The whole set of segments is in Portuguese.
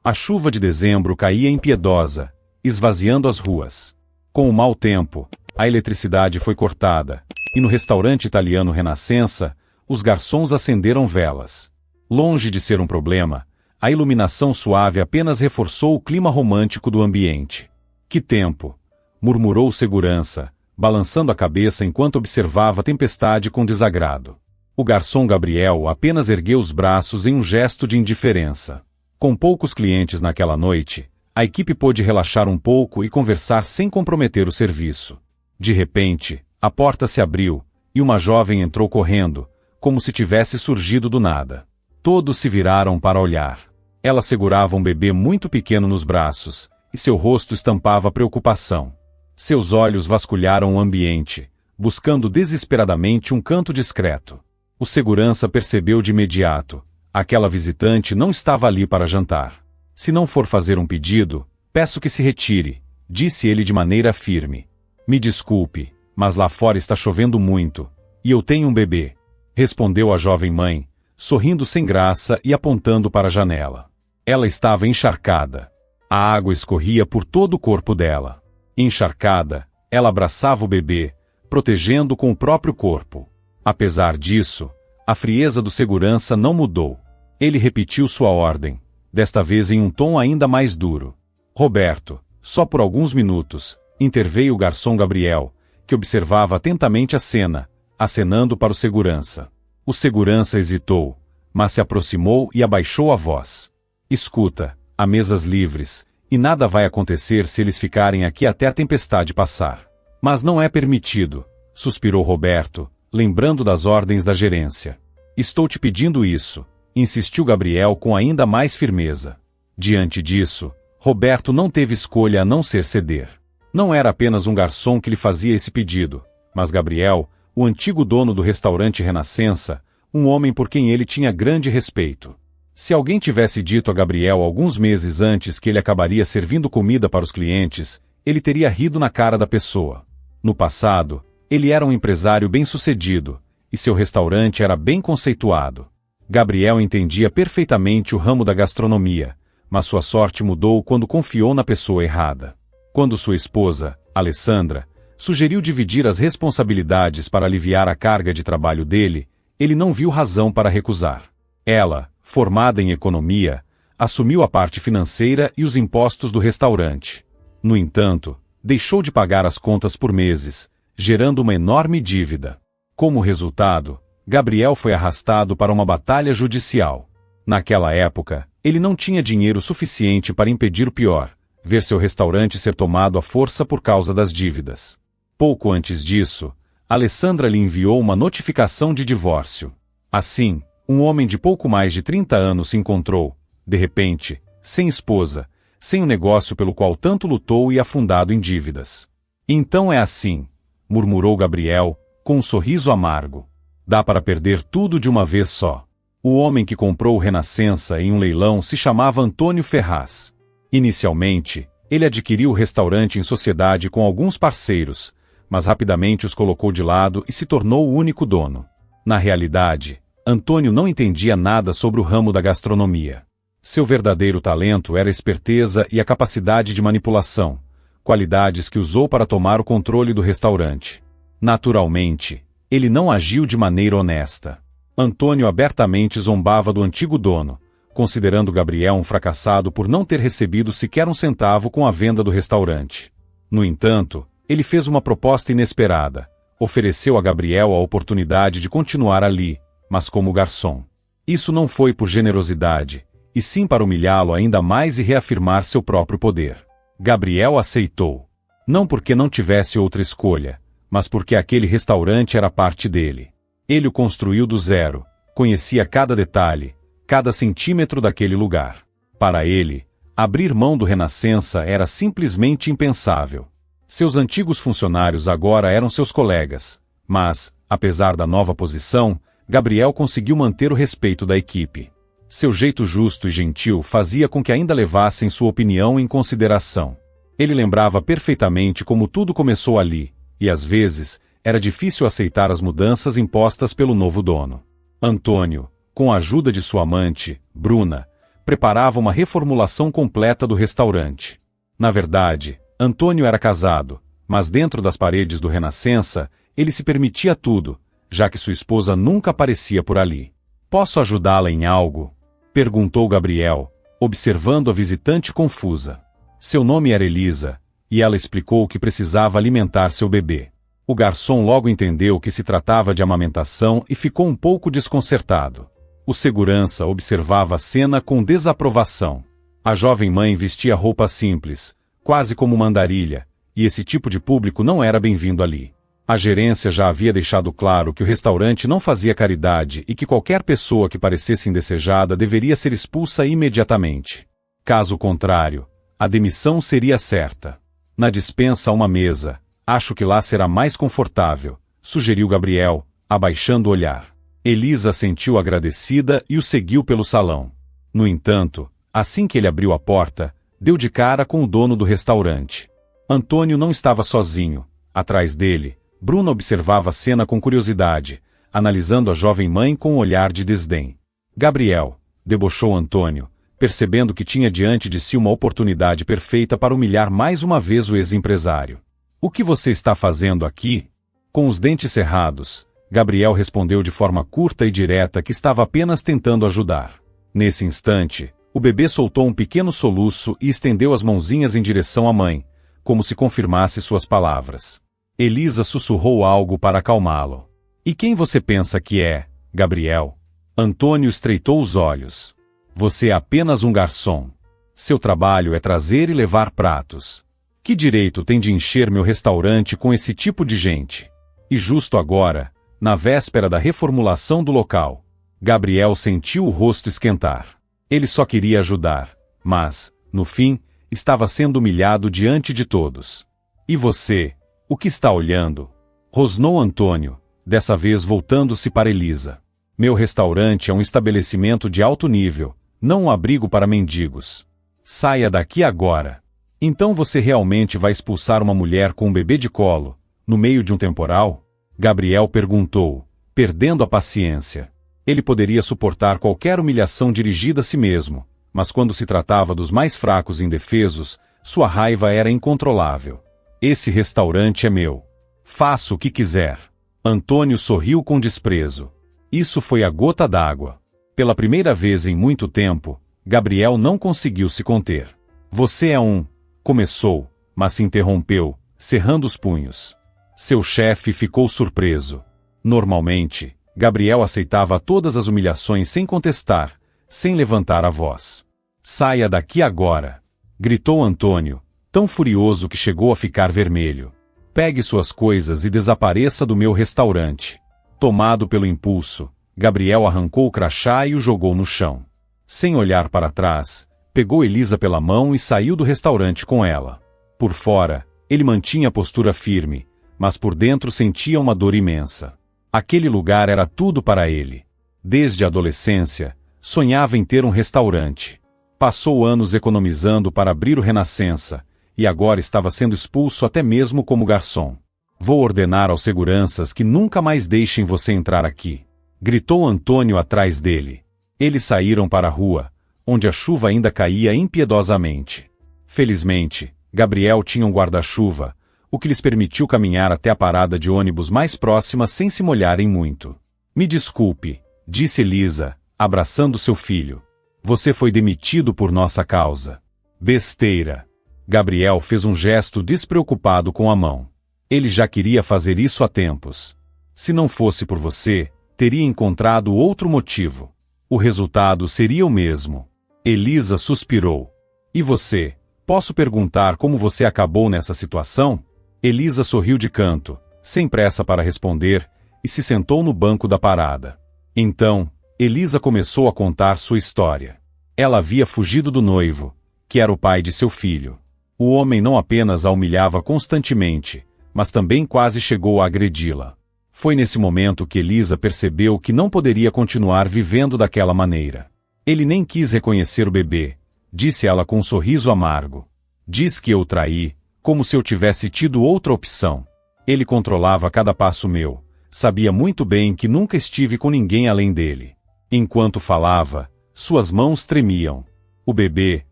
A chuva de dezembro caía impiedosa, esvaziando as ruas. Com o mau tempo, a eletricidade foi cortada, e no restaurante italiano Renascença, os garçons acenderam velas. Longe de ser um problema, a iluminação suave apenas reforçou o clima romântico do ambiente. Que tempo! Murmurou o segurança, balançando a cabeça enquanto observava a tempestade com desagrado. O garçom Gabriel apenas ergueu os braços em um gesto de indiferença. Com poucos clientes naquela noite, a equipe pôde relaxar um pouco e conversar sem comprometer o serviço. De repente, a porta se abriu, e uma jovem entrou correndo, como se tivesse surgido do nada. Todos se viraram para olhar. Ela segurava um bebê muito pequeno nos braços, e seu rosto estampava preocupação. Seus olhos vasculharam o ambiente, buscando desesperadamente um canto discreto. O segurança percebeu de imediato. Aquela visitante não estava ali para jantar. Se não for fazer um pedido, peço que se retire, disse ele de maneira firme. Me desculpe, mas lá fora está chovendo muito, e eu tenho um bebê, respondeu a jovem mãe, sorrindo sem graça e apontando para a janela. Ela estava encharcada. A água escorria por todo o corpo dela. Encharcada, ela abraçava o bebê, protegendo-o com o próprio corpo. Apesar disso, a frieza do segurança não mudou. Ele repetiu sua ordem, desta vez em um tom ainda mais duro. Roberto, só por alguns minutos, interveio o garçom Gabriel, que observava atentamente a cena, acenando para o segurança. O segurança hesitou, mas se aproximou e abaixou a voz. Escuta, há mesas livres, e nada vai acontecer se eles ficarem aqui até a tempestade passar. Mas não é permitido, suspirou Roberto, lembrando das ordens da gerência. Estou te pedindo isso, insistiu Gabriel com ainda mais firmeza. Diante disso, Roberto não teve escolha a não ser ceder. Não era apenas um garçom que lhe fazia esse pedido, mas Gabriel, o antigo dono do restaurante Renascença, um homem por quem ele tinha grande respeito. Se alguém tivesse dito a Gabriel alguns meses antes que ele acabaria servindo comida para os clientes, ele teria rido na cara da pessoa. No passado, ele era um empresário bem-sucedido, e seu restaurante era bem conceituado. Gabriel entendia perfeitamente o ramo da gastronomia, mas sua sorte mudou quando confiou na pessoa errada. Quando sua esposa, Alessandra, sugeriu dividir as responsabilidades para aliviar a carga de trabalho dele, ele não viu razão para recusar. Ela, formada em economia, assumiu a parte financeira e os impostos do restaurante. No entanto, deixou de pagar as contas por meses, gerando uma enorme dívida. Como resultado, Gabriel foi arrastado para uma batalha judicial. Naquela época, ele não tinha dinheiro suficiente para impedir o pior, ver seu restaurante ser tomado à força por causa das dívidas. Pouco antes disso, Alessandra lhe enviou uma notificação de divórcio. Assim, um homem de pouco mais de 30 anos se encontrou, de repente, sem esposa, sem o negócio pelo qual tanto lutou e afundado em dívidas. Então é assim, murmurou Gabriel, com um sorriso amargo. Dá para perder tudo de uma vez só. O homem que comprou o Renascença em um leilão se chamava Antônio Ferraz. Inicialmente, ele adquiriu o restaurante em sociedade com alguns parceiros, mas rapidamente os colocou de lado e se tornou o único dono. Na realidade, Antônio não entendia nada sobre o ramo da gastronomia. Seu verdadeiro talento era a esperteza e a capacidade de manipulação, qualidades que usou para tomar o controle do restaurante. Naturalmente, ele não agiu de maneira honesta. Antônio abertamente zombava do antigo dono, considerando Gabriel um fracassado por não ter recebido sequer um centavo com a venda do restaurante. No entanto, ele fez uma proposta inesperada. Ofereceu a Gabriel a oportunidade de continuar ali, mas como garçom. Isso não foi por generosidade, e sim para humilhá-lo ainda mais e reafirmar seu próprio poder. Gabriel aceitou. Não porque não tivesse outra escolha, mas porque aquele restaurante era parte dele. Ele o construiu do zero, conhecia cada detalhe, cada centímetro daquele lugar. Para ele, abrir mão do Renascença era simplesmente impensável. Seus antigos funcionários agora eram seus colegas, mas, apesar da nova posição, Gabriel conseguiu manter o respeito da equipe. Seu jeito justo e gentil fazia com que ainda levassem sua opinião em consideração. Ele lembrava perfeitamente como tudo começou ali, e às vezes, era difícil aceitar as mudanças impostas pelo novo dono. Antônio, com a ajuda de sua amante, Bruna, preparava uma reformulação completa do restaurante. Na verdade, Antônio era casado, mas dentro das paredes do Renascença, ele se permitia tudo, já que sua esposa nunca aparecia por ali. Posso ajudá-la em algo? Perguntou Gabriel, observando a visitante confusa. Seu nome era Elisa, e ela explicou que precisava alimentar seu bebê. O garçom logo entendeu que se tratava de amamentação e ficou um pouco desconcertado. O segurança observava a cena com desaprovação. A jovem mãe vestia roupa simples, quase como uma andarilha, e esse tipo de público não era bem-vindo ali. A gerência já havia deixado claro que o restaurante não fazia caridade e que qualquer pessoa que parecesse indesejada deveria ser expulsa imediatamente. Caso contrário, a demissão seria certa. Na despensa há uma mesa. Acho que lá será mais confortável, sugeriu Gabriel, abaixando o olhar. Elisa sentiu agradecida e o seguiu pelo salão. No entanto, assim que ele abriu a porta, deu de cara com o dono do restaurante. Antônio não estava sozinho. Atrás dele, Bruna observava a cena com curiosidade, analisando a jovem mãe com um olhar de desdém. Gabriel, debochou Antônio, percebendo que tinha diante de si uma oportunidade perfeita para humilhar mais uma vez o ex-empresário. O que você está fazendo aqui? Com os dentes cerrados, Gabriel respondeu de forma curta e direta que estava apenas tentando ajudar. Nesse instante, o bebê soltou um pequeno soluço e estendeu as mãozinhas em direção à mãe, como se confirmasse suas palavras. Elisa sussurrou algo para acalmá-lo. E quem você pensa que é, Gabriel? Antônio estreitou os olhos. Você é apenas um garçom. Seu trabalho é trazer e levar pratos. Que direito tem de encher meu restaurante com esse tipo de gente? E justo agora, na véspera da reformulação do local, Gabriel sentiu o rosto esquentar. Ele só queria ajudar, mas, no fim, estava sendo humilhado diante de todos. E você, o que está olhando? Rosnou Antônio, dessa vez voltando-se para Elisa. Meu restaurante é um estabelecimento de alto nível, não um abrigo para mendigos. Saia daqui agora. Então você realmente vai expulsar uma mulher com um bebê de colo, no meio de um temporal? Gabriel perguntou, perdendo a paciência. Ele poderia suportar qualquer humilhação dirigida a si mesmo, mas quando se tratava dos mais fracos e indefesos, sua raiva era incontrolável. Esse restaurante é meu. Faça o que quiser. Antônio sorriu com desprezo. Isso foi a gota d'água. Pela primeira vez em muito tempo, Gabriel não conseguiu se conter. Você é um... Começou, mas se interrompeu, cerrando os punhos. Seu chefe ficou surpreso. Normalmente, Gabriel aceitava todas as humilhações sem contestar, sem levantar a voz. Saia daqui agora! Gritou Antônio, tão furioso que chegou a ficar vermelho. Pegue suas coisas e desapareça do meu restaurante. Tomado pelo impulso, Gabriel arrancou o crachá e o jogou no chão. Sem olhar para trás, pegou Elisa pela mão e saiu do restaurante com ela. Por fora, ele mantinha a postura firme, mas por dentro sentia uma dor imensa. Aquele lugar era tudo para ele. Desde a adolescência, sonhava em ter um restaurante. Passou anos economizando para abrir o Renascença, e agora estava sendo expulso até mesmo como garçom. Vou ordenar aos seguranças que nunca mais deixem você entrar aqui. Gritou Antônio atrás dele. Eles saíram para a rua, onde a chuva ainda caía impiedosamente. Felizmente, Gabriel tinha um guarda-chuva, o que lhes permitiu caminhar até a parada de ônibus mais próxima sem se molharem muito. Me desculpe, disse Elisa, abraçando seu filho. Você foi demitido por nossa causa. Besteira. Gabriel fez um gesto despreocupado com a mão. Ele já queria fazer isso há tempos. Se não fosse por você, teria encontrado outro motivo. O resultado seria o mesmo. Elisa suspirou. E você? Posso perguntar como você acabou nessa situação? Elisa sorriu de canto, sem pressa para responder, e se sentou no banco da parada. Então, Elisa começou a contar sua história. Ela havia fugido do noivo, que era o pai de seu filho. O homem não apenas a humilhava constantemente, mas também quase chegou a agredi-la. Foi nesse momento que Elisa percebeu que não poderia continuar vivendo daquela maneira. Ele nem quis reconhecer o bebê, disse ela com um sorriso amargo. Diz que eu o traí, como se eu tivesse tido outra opção. Ele controlava cada passo meu, sabia muito bem que nunca estive com ninguém além dele. Enquanto falava, suas mãos tremiam. O bebê,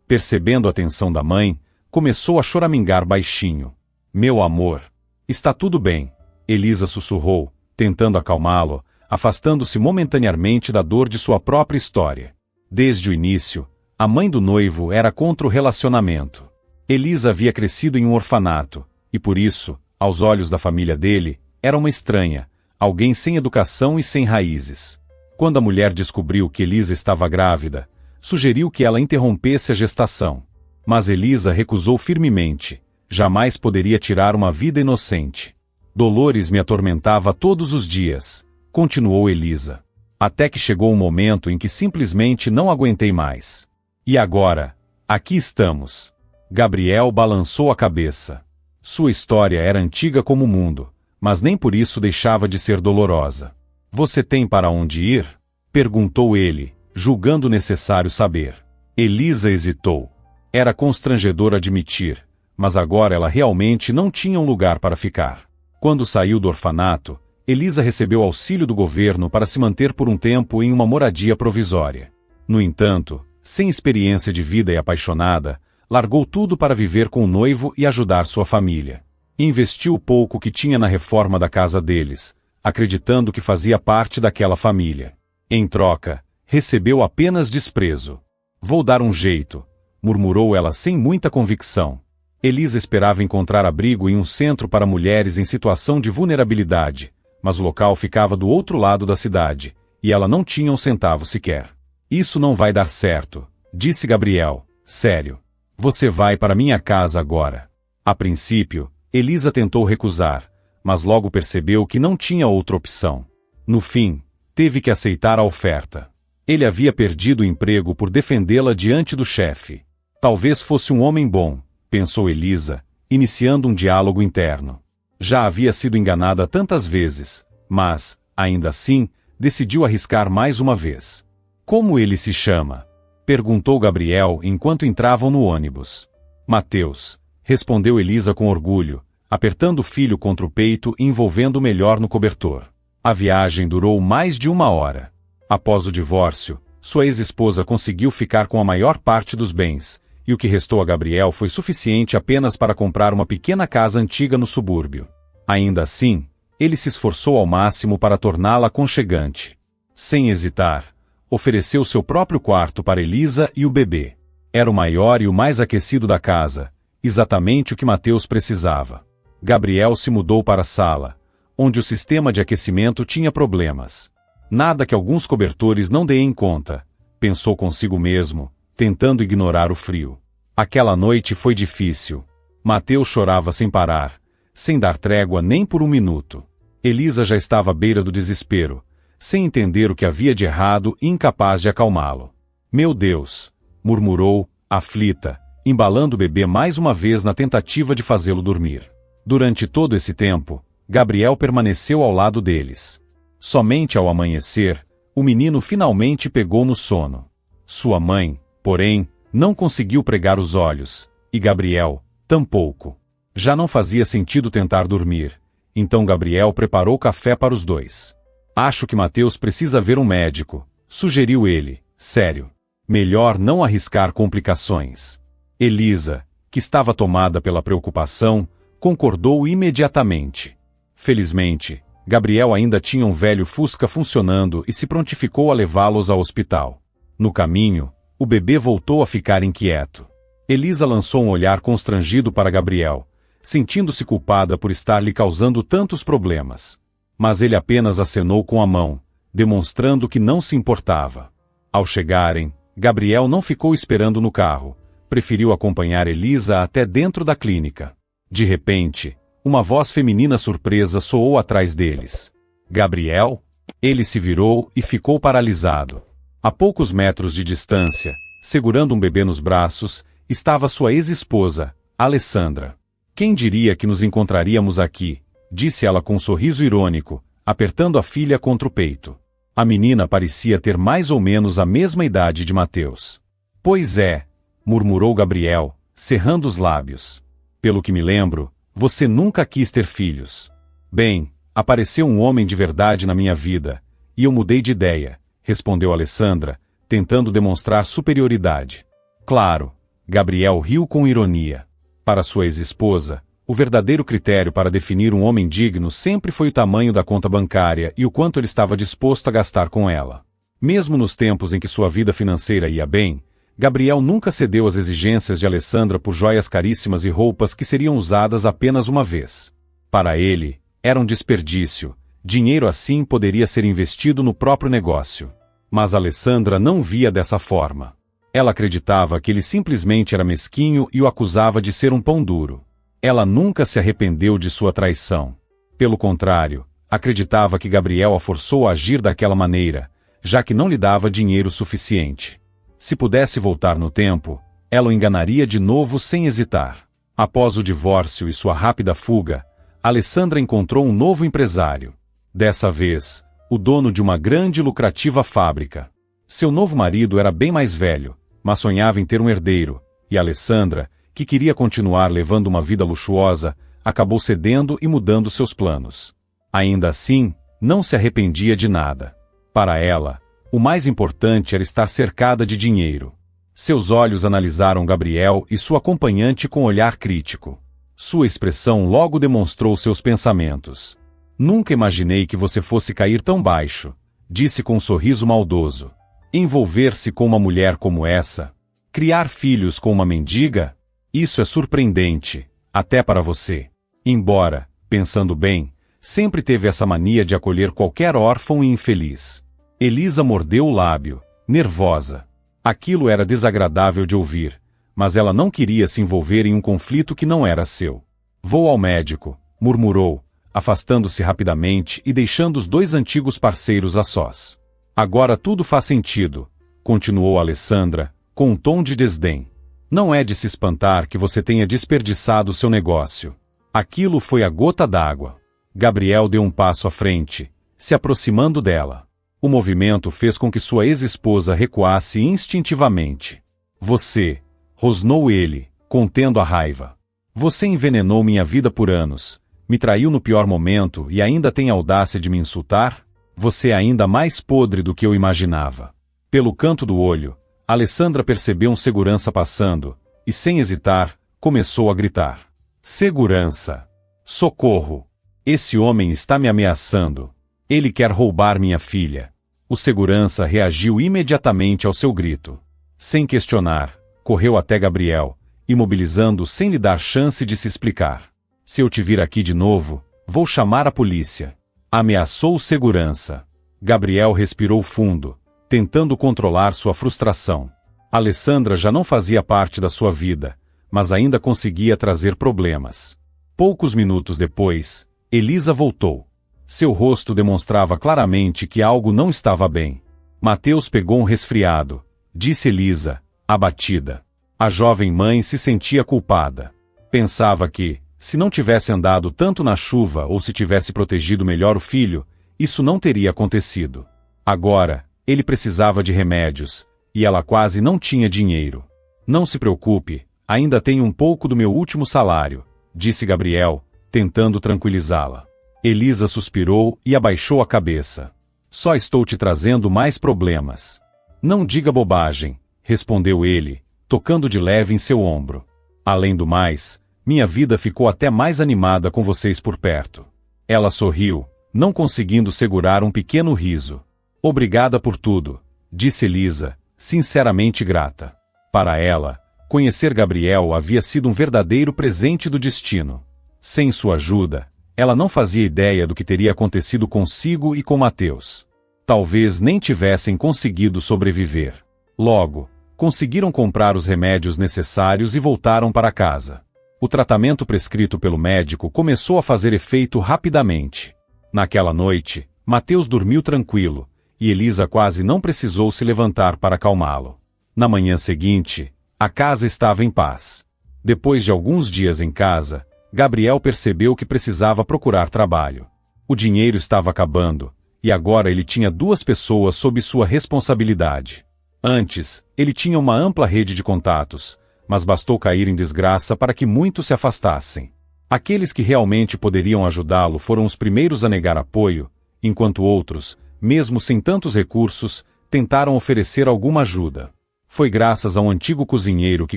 percebendo a atenção da mãe, começou a choramingar baixinho. Meu amor. Está tudo bem, Elisa sussurrou, tentando acalmá-lo, afastando-se momentaneamente da dor de sua própria história. Desde o início, a mãe do noivo era contra o relacionamento. Elisa havia crescido em um orfanato, e por isso, aos olhos da família dele, era uma estranha, alguém sem educação e sem raízes. Quando a mulher descobriu que Elisa estava grávida, sugeriu que ela interrompesse a gestação. Mas Elisa recusou firmemente. Jamais poderia tirar uma vida inocente. Dolores me atormentava todos os dias, continuou Elisa. Até que chegou um momento em que simplesmente não aguentei mais. E agora, aqui estamos. Gabriel balançou a cabeça. Sua história era antiga como o mundo, mas nem por isso deixava de ser dolorosa. Você tem para onde ir? Perguntou ele, julgando necessário saber. Elisa hesitou. Era constrangedor admitir, mas agora ela realmente não tinha um lugar para ficar. Quando saiu do orfanato, Elisa recebeu auxílio do governo para se manter por um tempo em uma moradia provisória. No entanto, sem experiência de vida e apaixonada, largou tudo para viver com o noivo e ajudar sua família. Investiu o pouco que tinha na reforma da casa deles, acreditando que fazia parte daquela família. Em troca, recebeu apenas desprezo. Vou dar um jeito, murmurou ela sem muita convicção. Elisa esperava encontrar abrigo em um centro para mulheres em situação de vulnerabilidade, mas o local ficava do outro lado da cidade, e ela não tinha um centavo sequer. Isso não vai dar certo, disse Gabriel, sério. Você vai para minha casa agora. A princípio, Elisa tentou recusar, mas logo percebeu que não tinha outra opção. No fim, teve que aceitar a oferta. Ele havia perdido o emprego por defendê-la diante do chefe. Talvez fosse um homem bom, pensou Elisa, iniciando um diálogo interno. Já havia sido enganada tantas vezes, mas, ainda assim, decidiu arriscar mais uma vez. Como ele se chama? Perguntou Gabriel enquanto entravam no ônibus. Mateus, respondeu Elisa com orgulho, apertando o filho contra o peito e envolvendo-o melhor no cobertor. A viagem durou mais de 1 hora. Após o divórcio, sua ex-esposa conseguiu ficar com a maior parte dos bens, e o que restou a Gabriel foi suficiente apenas para comprar uma pequena casa antiga no subúrbio. Ainda assim, ele se esforçou ao máximo para torná-la aconchegante. Sem hesitar, ofereceu seu próprio quarto para Elisa e o bebê. Era o maior e o mais aquecido da casa, exatamente o que Mateus precisava. Gabriel se mudou para a sala, onde o sistema de aquecimento tinha problemas. Nada que alguns cobertores não deem conta, pensou consigo mesmo, tentando ignorar o frio. Aquela noite foi difícil. Mateus chorava sem parar, sem dar trégua nem por um minuto. Elisa já estava à beira do desespero, sem entender o que havia de errado e incapaz de acalmá-lo. Meu Deus! Murmurou, aflita, embalando o bebê mais uma vez na tentativa de fazê-lo dormir. Durante todo esse tempo, Gabriel permaneceu ao lado deles. Somente ao amanhecer, o menino finalmente pegou no sono. Sua mãe, porém, não conseguiu pregar os olhos, e Gabriel, tampouco. Já não fazia sentido tentar dormir, então Gabriel preparou café para os dois. Acho que Mateus precisa ver um médico, sugeriu ele, sério. Melhor não arriscar complicações. Elisa, que estava tomada pela preocupação, concordou imediatamente. Felizmente, Gabriel ainda tinha um velho Fusca funcionando e se prontificou a levá-los ao hospital. No caminho, o bebê voltou a ficar inquieto. Elisa lançou um olhar constrangido para Gabriel, sentindo-se culpada por estar lhe causando tantos problemas. Mas ele apenas acenou com a mão, demonstrando que não se importava. Ao chegarem, Gabriel não ficou esperando no carro, preferiu acompanhar Elisa até dentro da clínica. De repente, uma voz feminina surpresa soou atrás deles. Gabriel? Ele se virou e ficou paralisado. A poucos metros de distância, segurando um bebê nos braços, estava sua ex-esposa, Alessandra. Quem diria que nos encontraríamos aqui? Disse ela com um sorriso irônico, apertando a filha contra o peito. A menina parecia ter mais ou menos a mesma idade de Mateus. Pois é, murmurou Gabriel, cerrando os lábios. Pelo que me lembro, você nunca quis ter filhos. Bem, apareceu um homem de verdade na minha vida, e eu mudei de ideia, respondeu Alessandra, tentando demonstrar superioridade. Claro, Gabriel riu com ironia. Para sua ex-esposa, o verdadeiro critério para definir um homem digno sempre foi o tamanho da conta bancária e o quanto ele estava disposto a gastar com ela. Mesmo nos tempos em que sua vida financeira ia bem, Gabriel nunca cedeu às exigências de Alessandra por joias caríssimas e roupas que seriam usadas apenas uma vez. Para ele, era um desperdício. Dinheiro assim poderia ser investido no próprio negócio. Mas Alessandra não via dessa forma. Ela acreditava que ele simplesmente era mesquinho e o acusava de ser um pão duro. Ela nunca se arrependeu de sua traição. Pelo contrário, acreditava que Gabriel a forçou a agir daquela maneira, já que não lhe dava dinheiro suficiente. Se pudesse voltar no tempo, ela o enganaria de novo sem hesitar. Após o divórcio e sua rápida fuga, Alessandra encontrou um novo empresário. Dessa vez, o dono de uma grande e lucrativa fábrica. Seu novo marido era bem mais velho, mas sonhava em ter um herdeiro, e Alessandra, que queria continuar levando uma vida luxuosa, acabou cedendo e mudando seus planos. Ainda assim, não se arrependia de nada. Para ela, o mais importante era estar cercada de dinheiro. Seus olhos analisaram Gabriel e sua acompanhante com olhar crítico. Sua expressão logo demonstrou seus pensamentos. Nunca imaginei que você fosse cair tão baixo, disse com um sorriso maldoso. Envolver-se com uma mulher como essa? Criar filhos com uma mendiga? Isso é surpreendente, até para você. Embora, pensando bem, sempre teve essa mania de acolher qualquer órfão e infeliz. Elisa mordeu o lábio, nervosa. Aquilo era desagradável de ouvir, mas ela não queria se envolver em um conflito que não era seu. Vou ao médico, murmurou, afastando-se rapidamente e deixando os dois antigos parceiros a sós. Agora tudo faz sentido, continuou Alessandra, com um tom de desdém. Não é de se espantar que você tenha desperdiçado seu negócio. Aquilo foi a gota d'água. Gabriel deu um passo à frente, se aproximando dela. O movimento fez com que sua ex-esposa recuasse instintivamente. Você, rosnou ele, contendo a raiva. Você envenenou minha vida por anos, me traiu no pior momento e ainda tem a audácia de me insultar? Você é ainda mais podre do que eu imaginava. Pelo canto do olho, Alessandra percebeu um segurança passando, e sem hesitar, começou a gritar. Segurança! Socorro! Esse homem está me ameaçando. Ele quer roubar minha filha. O segurança reagiu imediatamente ao seu grito. Sem questionar, correu até Gabriel, imobilizando-o sem lhe dar chance de se explicar. Se eu te vir aqui de novo, vou chamar a polícia. Ameaçou o segurança. Gabriel respirou fundo, tentando controlar sua frustração. Alessandra já não fazia parte da sua vida, mas ainda conseguia trazer problemas. Poucos minutos depois, Elisa voltou. Seu rosto demonstrava claramente que algo não estava bem. Mateus pegou um resfriado, disse Elisa, abatida. A jovem mãe se sentia culpada. Pensava que, se não tivesse andado tanto na chuva ou se tivesse protegido melhor o filho, isso não teria acontecido. Agora, ele precisava de remédios, e ela quase não tinha dinheiro. Não se preocupe, ainda tenho um pouco do meu último salário, disse Gabriel, tentando tranquilizá-la. Elisa suspirou e abaixou a cabeça. Só estou te trazendo mais problemas. Não diga bobagem, respondeu ele, tocando de leve em seu ombro. Além do mais, minha vida ficou até mais animada com vocês por perto. Ela sorriu, não conseguindo segurar um pequeno riso. Obrigada por tudo, disse Elisa, sinceramente grata. Para ela, conhecer Gabriel havia sido um verdadeiro presente do destino. Sem sua ajuda, ela não fazia ideia do que teria acontecido consigo e com Mateus. Talvez nem tivessem conseguido sobreviver. Logo, conseguiram comprar os remédios necessários e voltaram para casa. O tratamento prescrito pelo médico começou a fazer efeito rapidamente. Naquela noite, Mateus dormiu tranquilo, e Elisa quase não precisou se levantar para acalmá-lo. Na manhã seguinte, a casa estava em paz. Depois de alguns dias em casa, Gabriel percebeu que precisava procurar trabalho. O dinheiro estava acabando, e agora ele tinha 2 pessoas sob sua responsabilidade. Antes, ele tinha uma ampla rede de contatos, mas bastou cair em desgraça para que muitos se afastassem. Aqueles que realmente poderiam ajudá-lo foram os primeiros a negar apoio, enquanto outros, mesmo sem tantos recursos, tentaram oferecer alguma ajuda. Foi graças a um antigo cozinheiro que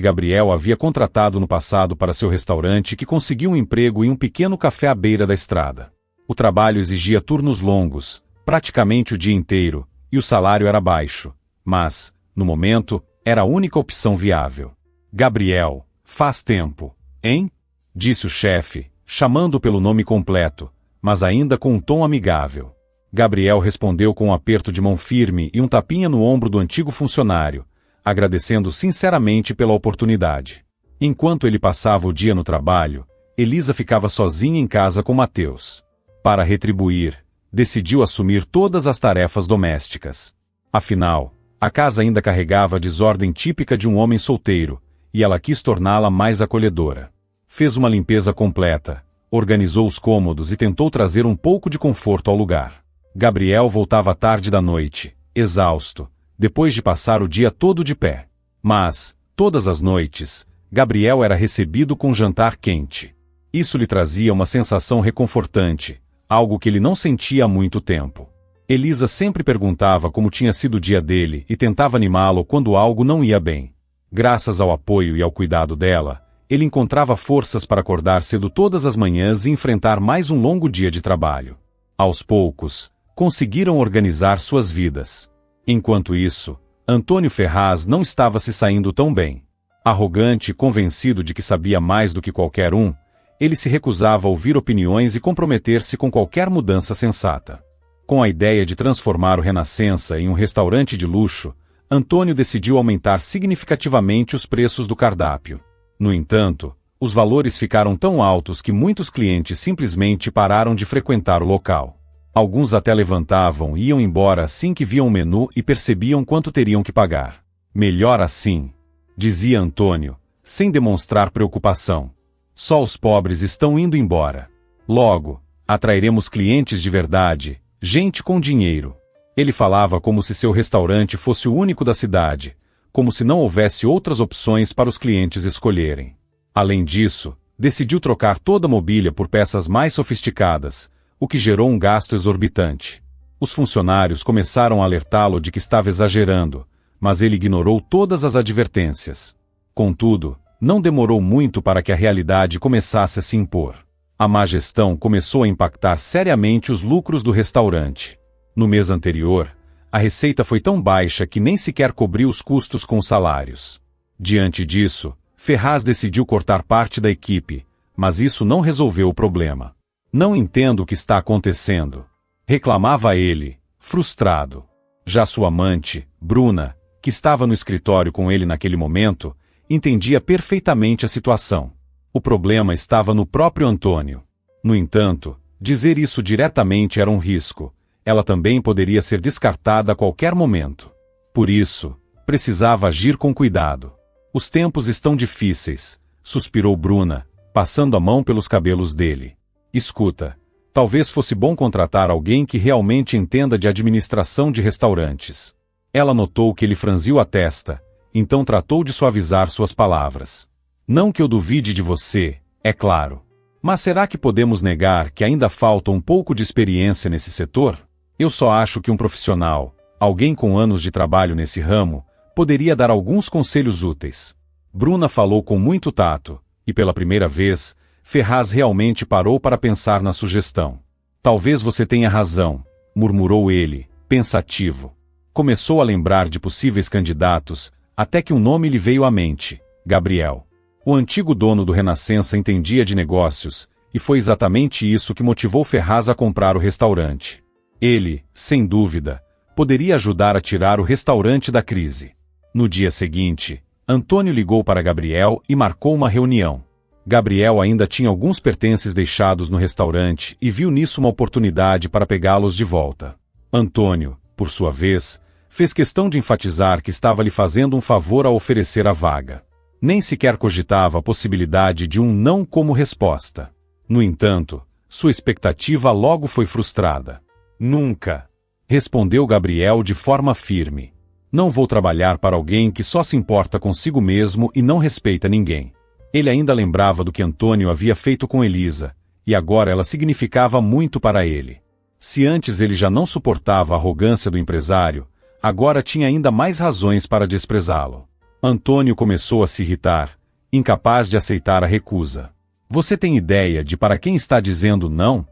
Gabriel havia contratado no passado para seu restaurante que conseguiu um emprego em um pequeno café à beira da estrada. O trabalho exigia turnos longos, praticamente o dia inteiro, e o salário era baixo. Mas, no momento, era a única opção viável. Gabriel, faz tempo, hein? Disse o chefe, chamando-o pelo nome completo, mas ainda com um tom amigável. Gabriel respondeu com um aperto de mão firme e um tapinha no ombro do antigo funcionário, agradecendo sinceramente pela oportunidade. Enquanto ele passava o dia no trabalho, Elisa ficava sozinha em casa com Mateus. Para retribuir, decidiu assumir todas as tarefas domésticas. Afinal, a casa ainda carregava a desordem típica de um homem solteiro, e ela quis torná-la mais acolhedora. Fez uma limpeza completa, organizou os cômodos e tentou trazer um pouco de conforto ao lugar. Gabriel voltava tarde da noite, exausto, depois de passar o dia todo de pé. Mas, todas as noites, Gabriel era recebido com jantar quente. Isso lhe trazia uma sensação reconfortante, algo que ele não sentia há muito tempo. Elisa sempre perguntava como tinha sido o dia dele e tentava animá-lo quando algo não ia bem. Graças ao apoio e ao cuidado dela, ele encontrava forças para acordar cedo todas as manhãs e enfrentar mais um longo dia de trabalho. Aos poucos, conseguiram organizar suas vidas. Enquanto isso, Antônio Ferraz não estava se saindo tão bem. Arrogante e convencido de que sabia mais do que qualquer um, ele se recusava a ouvir opiniões e comprometer-se com qualquer mudança sensata. Com a ideia de transformar o Renascença em um restaurante de luxo, Antônio decidiu aumentar significativamente os preços do cardápio. No entanto, os valores ficaram tão altos que muitos clientes simplesmente pararam de frequentar o local. Alguns até levantavam e iam embora assim que viam o menu e percebiam quanto teriam que pagar. Melhor assim, dizia Antônio, sem demonstrar preocupação. Só os pobres estão indo embora. Logo, atrairemos clientes de verdade, gente com dinheiro. Ele falava como se seu restaurante fosse o único da cidade, como se não houvesse outras opções para os clientes escolherem. Além disso, decidiu trocar toda a mobília por peças mais sofisticadas, o que gerou um gasto exorbitante. Os funcionários começaram a alertá-lo de que estava exagerando, mas ele ignorou todas as advertências. Contudo, não demorou muito para que a realidade começasse a se impor. A má gestão começou a impactar seriamente os lucros do restaurante. No mês anterior, a receita foi tão baixa que nem sequer cobriu os custos com os salários. Diante disso, Ferraz decidiu cortar parte da equipe, mas isso não resolveu o problema. Não entendo o que está acontecendo, reclamava ele, frustrado. Já sua amante, Bruna, que estava no escritório com ele naquele momento, entendia perfeitamente a situação. O problema estava no próprio Antônio. No entanto, dizer isso diretamente era um risco. Ela também poderia ser descartada a qualquer momento. Por isso, precisava agir com cuidado. Os tempos estão difíceis, suspirou Bruna, passando a mão pelos cabelos dele. Escuta, talvez fosse bom contratar alguém que realmente entenda de administração de restaurantes. Ela notou que ele franziu a testa, então tratou de suavizar suas palavras. Não que eu duvide de você, é claro. Mas será que podemos negar que ainda falta um pouco de experiência nesse setor? Eu só acho que um profissional, alguém com anos de trabalho nesse ramo, poderia dar alguns conselhos úteis. Bruna falou com muito tato, e pela primeira vez, Ferraz realmente parou para pensar na sugestão. Talvez você tenha razão, murmurou ele, pensativo. Começou a lembrar de possíveis candidatos, até que um nome lhe veio à mente: Gabriel. O antigo dono do Renascença entendia de negócios, e foi exatamente isso que motivou Ferraz a comprar o restaurante. Ele, sem dúvida, poderia ajudar a tirar o restaurante da crise. No dia seguinte, Antônio ligou para Gabriel e marcou uma reunião. Gabriel ainda tinha alguns pertences deixados no restaurante e viu nisso uma oportunidade para pegá-los de volta. Antônio, por sua vez, fez questão de enfatizar que estava lhe fazendo um favor ao oferecer a vaga. Nem sequer cogitava a possibilidade de um não como resposta. No entanto, sua expectativa logo foi frustrada. Nunca, respondeu Gabriel de forma firme. Não vou trabalhar para alguém que só se importa consigo mesmo e não respeita ninguém. Ele ainda lembrava do que Antônio havia feito com Elisa, e agora ela significava muito para ele. Se antes ele já não suportava a arrogância do empresário, agora tinha ainda mais razões para desprezá-lo. Antônio começou a se irritar, incapaz de aceitar a recusa. Você tem ideia de para quem está dizendo não?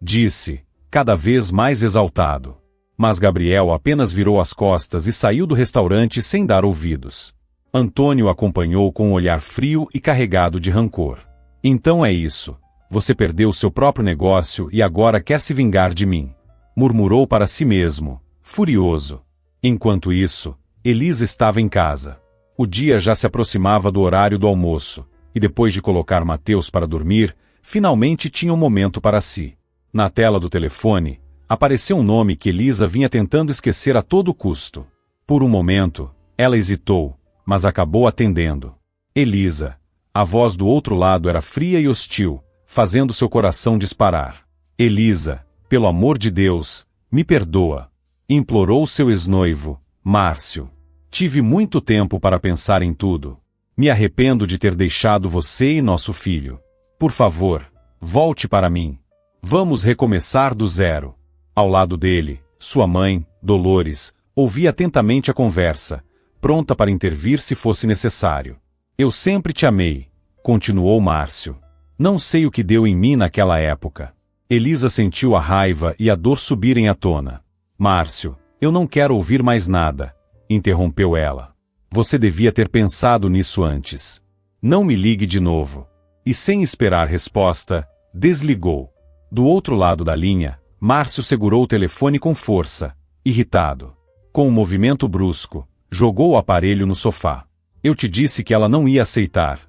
Disse, cada vez mais exaltado. Mas Gabriel apenas virou as costas e saiu do restaurante sem dar ouvidos. Antônio acompanhou com um olhar frio e carregado de rancor. Então é isso. Você perdeu seu próprio negócio e agora quer se vingar de mim. Murmurou para si mesmo, furioso. Enquanto isso, Elisa estava em casa. O dia já se aproximava do horário do almoço, e depois de colocar Mateus para dormir, finalmente tinha um momento para si. Na tela do telefone, apareceu um nome que Elisa vinha tentando esquecer a todo custo. Por um momento, ela hesitou, mas acabou atendendo. Elisa. A voz do outro lado era fria e hostil, fazendo seu coração disparar. Elisa, pelo amor de Deus, me perdoa. Implorou seu ex-noivo, Márcio. Tive muito tempo para pensar em tudo. Me arrependo de ter deixado você e nosso filho. Por favor, volte para mim. Vamos recomeçar do zero. Ao lado dele, sua mãe, Dolores, ouvia atentamente a conversa, pronta para intervir se fosse necessário. Eu sempre te amei, continuou Márcio. Não sei o que deu em mim naquela época. Elisa sentiu a raiva e a dor subirem à tona. Márcio, eu não quero ouvir mais nada, interrompeu ela. Você devia ter pensado nisso antes. Não me ligue de novo. E sem esperar resposta, desligou. Do outro lado da linha, Márcio segurou o telefone com força, irritado. Com um movimento brusco, jogou o aparelho no sofá. Eu te disse que ela não ia aceitar,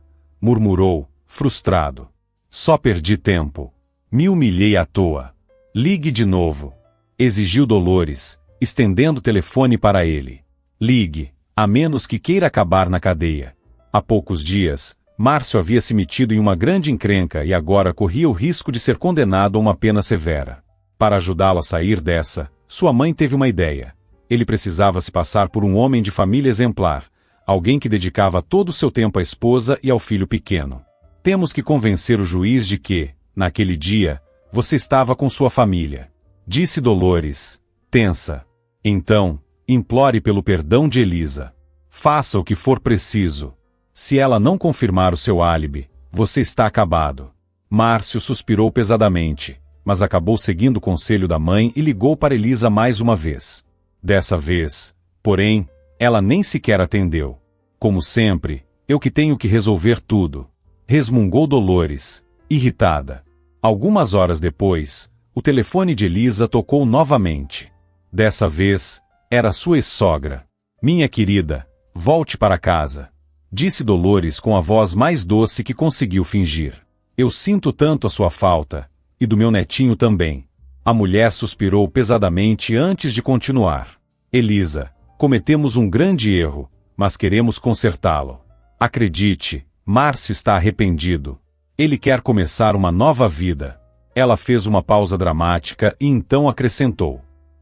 murmurou, frustrado. Só perdi tempo. Me humilhei à toa. Ligue de novo, exigiu Dolores, estendendo o telefone para ele. Ligue, a menos que queira acabar na cadeia. Há poucos dias, Márcio havia se metido em uma grande encrenca e agora corria o risco de ser condenado a uma pena severa. Para ajudá-lo a sair dessa, sua mãe teve uma ideia. Ele precisava se passar por um homem de família exemplar, alguém que dedicava todo o seu tempo à esposa e ao filho pequeno. Temos que convencer o juiz de que, naquele dia, você estava com sua família, disse Dolores, tensa. Então, implore pelo perdão de Elisa. Faça o que for preciso. Se ela não confirmar o seu álibi, você está acabado. Márcio suspirou pesadamente, mas acabou seguindo o conselho da mãe e ligou para Elisa mais uma vez. Dessa vez, porém, ela nem sequer atendeu. Como sempre, eu que tenho que resolver tudo, resmungou Dolores, irritada. Algumas horas depois, o telefone de Elisa tocou novamente. Dessa vez, era sua ex-sogra. Minha querida, volte para casa, disse Dolores com a voz mais doce que conseguiu fingir. Eu sinto tanto a sua falta, e do meu netinho também. A mulher suspirou pesadamente antes de continuar. Elisa, cometemos um grande erro, mas queremos consertá-lo. Acredite, Márcio está arrependido. Ele quer começar uma nova vida. Ela fez uma pausa dramática e então acrescentou.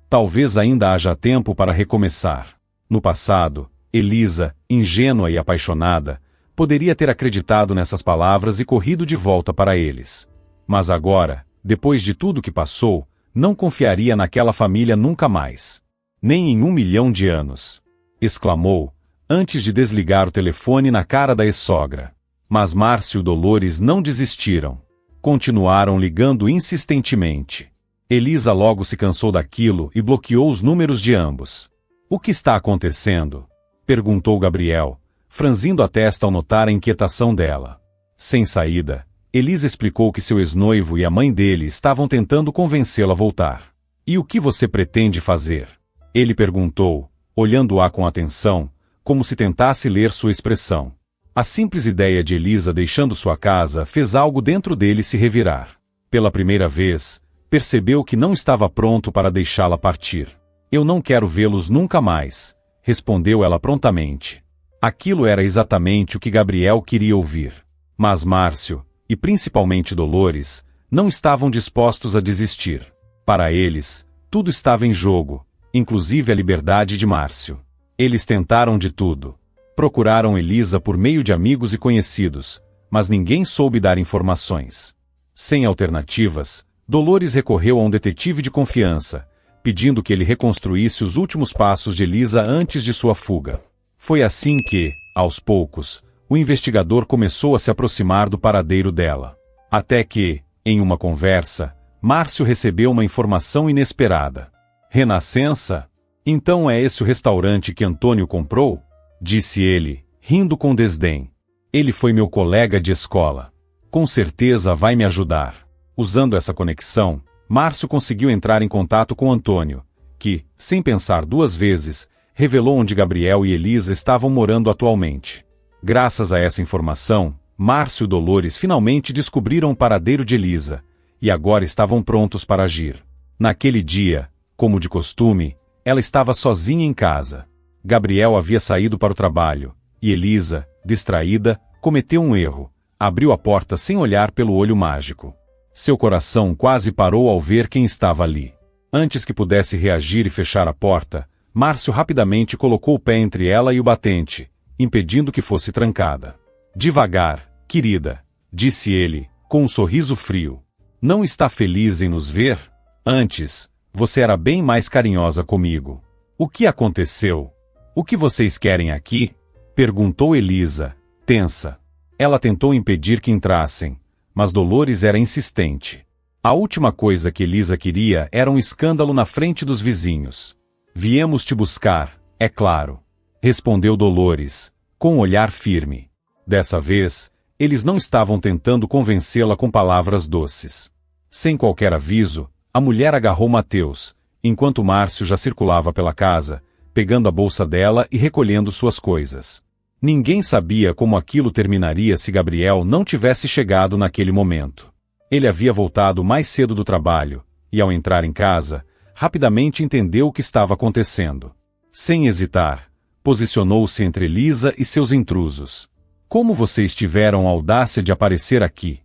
Talvez ainda haja tempo para recomeçar. No passado, Elisa, ingênua e apaixonada, poderia ter acreditado nessas palavras e corrido de volta para eles. Mas agora, depois de tudo que passou, não confiaria naquela família nunca mais. Nem em 1 milhão de anos. Exclamou, antes de desligar o telefone na cara da ex-sogra. Mas Márcio e Dolores não desistiram. Continuaram ligando insistentemente. Elisa logo se cansou daquilo e bloqueou os números de ambos. O que está acontecendo? Perguntou Gabriel, franzindo a testa ao notar a inquietação dela. Sem saída, Elisa explicou que seu ex-noivo e a mãe dele estavam tentando convencê-la a voltar. E o que você pretende fazer? Ele perguntou, olhando-a com atenção, como se tentasse ler sua expressão. A simples ideia de Elisa deixando sua casa fez algo dentro dele se revirar. Pela primeira vez, percebeu que não estava pronto para deixá-la partir. Eu não quero vê-los nunca mais, respondeu ela prontamente. Aquilo era exatamente o que Gabriel queria ouvir. Mas Márcio, e principalmente Dolores, não estavam dispostos a desistir. Para eles, tudo estava em jogo, inclusive a liberdade de Márcio. Eles tentaram de tudo. Procuraram Elisa por meio de amigos e conhecidos, mas ninguém soube dar informações. Sem alternativas, Dolores recorreu a um detetive de confiança, pedindo que ele reconstruísse os últimos passos de Elisa antes de sua fuga. Foi assim que, aos poucos, o investigador começou a se aproximar do paradeiro dela. Até que, em uma conversa, Márcio recebeu uma informação inesperada. Renascença? Então é esse o restaurante que Antônio comprou? Disse ele, rindo com desdém. Ele foi meu colega de escola. Com certeza vai me ajudar. Usando essa conexão, Márcio conseguiu entrar em contato com Antônio, que, sem pensar duas vezes, revelou onde Gabriel e Elisa estavam morando atualmente. Graças a essa informação, Márcio e Dolores finalmente descobriram o paradeiro de Elisa, e agora estavam prontos para agir. Naquele dia, como de costume, ela estava sozinha em casa. Gabriel havia saído para o trabalho, e Elisa, distraída, cometeu um erro. Abriu a porta sem olhar pelo olho mágico. Seu coração quase parou ao ver quem estava ali. Antes que pudesse reagir e fechar a porta, Márcio rapidamente colocou o pé entre ela e o batente, impedindo que fosse trancada. Devagar, querida, disse ele, com um sorriso frio. Não está feliz em nos ver? Antes, você era bem mais carinhosa comigo. O que aconteceu? O que vocês querem aqui? Perguntou Elisa, tensa. Ela tentou impedir que entrassem, mas Dolores era insistente. A última coisa que Elisa queria era um escândalo na frente dos vizinhos. Viemos te buscar, é claro, respondeu Dolores, com um olhar firme. Dessa vez, eles não estavam tentando convencê-la com palavras doces. Sem qualquer aviso, a mulher agarrou Mateus, enquanto Márcio já circulava pela casa, pegando a bolsa dela e recolhendo suas coisas. Ninguém sabia como aquilo terminaria se Gabriel não tivesse chegado naquele momento. Ele havia voltado mais cedo do trabalho, e ao entrar em casa, rapidamente entendeu o que estava acontecendo. Sem hesitar, posicionou-se entre Elisa e seus intrusos. Como vocês tiveram a audácia de aparecer aqui?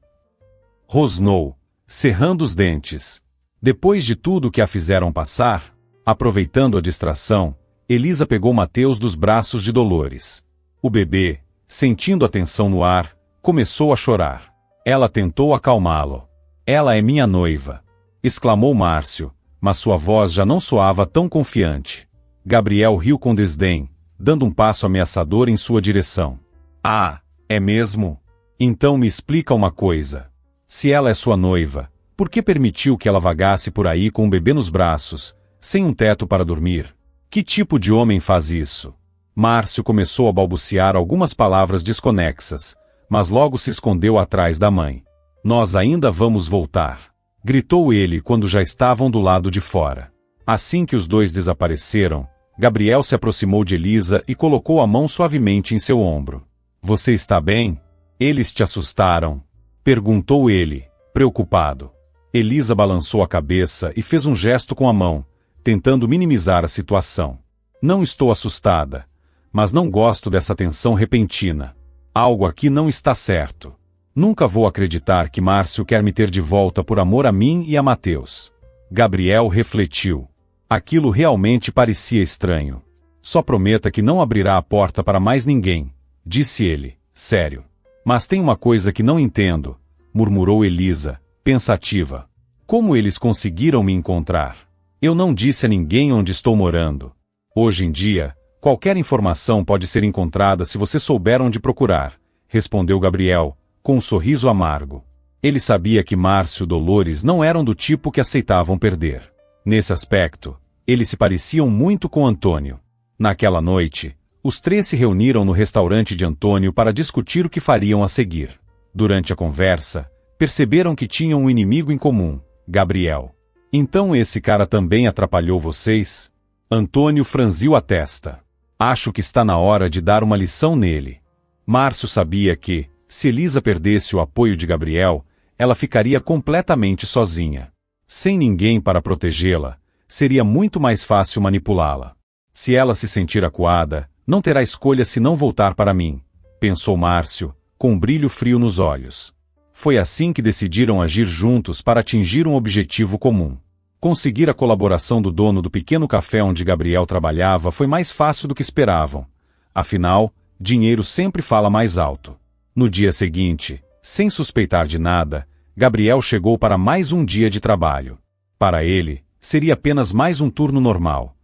Rosnou, cerrando os dentes. Depois de tudo que a fizeram passar, aproveitando a distração, Elisa pegou Mateus dos braços de Dolores. O bebê, sentindo a tensão no ar, começou a chorar. Ela tentou acalmá-lo. Ela é minha noiva, exclamou Márcio, mas sua voz já não soava tão confiante. Gabriel riu com desdém, dando um passo ameaçador em sua direção. Ah, é mesmo? Então me explica uma coisa. Se ela é sua noiva, por que permitiu que ela vagasse por aí com um bebê nos braços, sem um teto para dormir? Que tipo de homem faz isso? Márcio começou a balbuciar algumas palavras desconexas, mas logo se escondeu atrás da mãe. Nós ainda vamos voltar, gritou ele quando já estavam do lado de fora. Assim que os dois desapareceram, Gabriel se aproximou de Elisa e colocou a mão suavemente em seu ombro. Você está bem? Eles te assustaram? Perguntou ele, preocupado. Elisa balançou a cabeça e fez um gesto com a mão, tentando minimizar a situação. Não estou assustada, mas não gosto dessa tensão repentina. Algo aqui não está certo. Nunca vou acreditar que Márcio quer me ter de volta por amor a mim e a Mateus. Gabriel refletiu. Aquilo realmente parecia estranho. Só prometa que não abrirá a porta para mais ninguém, disse ele, sério. Mas tem uma coisa que não entendo, murmurou Elisa, pensativa. Como eles conseguiram me encontrar? Eu não disse a ninguém onde estou morando. Hoje em dia, qualquer informação pode ser encontrada se você souber onde procurar, respondeu Gabriel, com um sorriso amargo. Ele sabia que Márcio e Dolores não eram do tipo que aceitavam perder. Nesse aspecto, eles se pareciam muito com Antônio. Naquela noite, os três se reuniram no restaurante de Antônio para discutir o que fariam a seguir. Durante a conversa, perceberam que tinham um inimigo em comum, Gabriel. Então esse cara também atrapalhou vocês? Antônio franziu a testa. Acho que está na hora de dar uma lição nele. Márcio sabia que, se Elisa perdesse o apoio de Gabriel, ela ficaria completamente sozinha. Sem ninguém para protegê-la, seria muito mais fácil manipulá-la. Se ela se sentir acuada, não terá escolha se não voltar para mim, pensou Márcio, com um brilho frio nos olhos. Foi assim que decidiram agir juntos para atingir um objetivo comum. Conseguir a colaboração do dono do pequeno café onde Gabriel trabalhava foi mais fácil do que esperavam. Afinal, dinheiro sempre fala mais alto. No dia seguinte, sem suspeitar de nada, Gabriel chegou para mais um dia de trabalho. Para ele, Seria apenas mais um turno normal.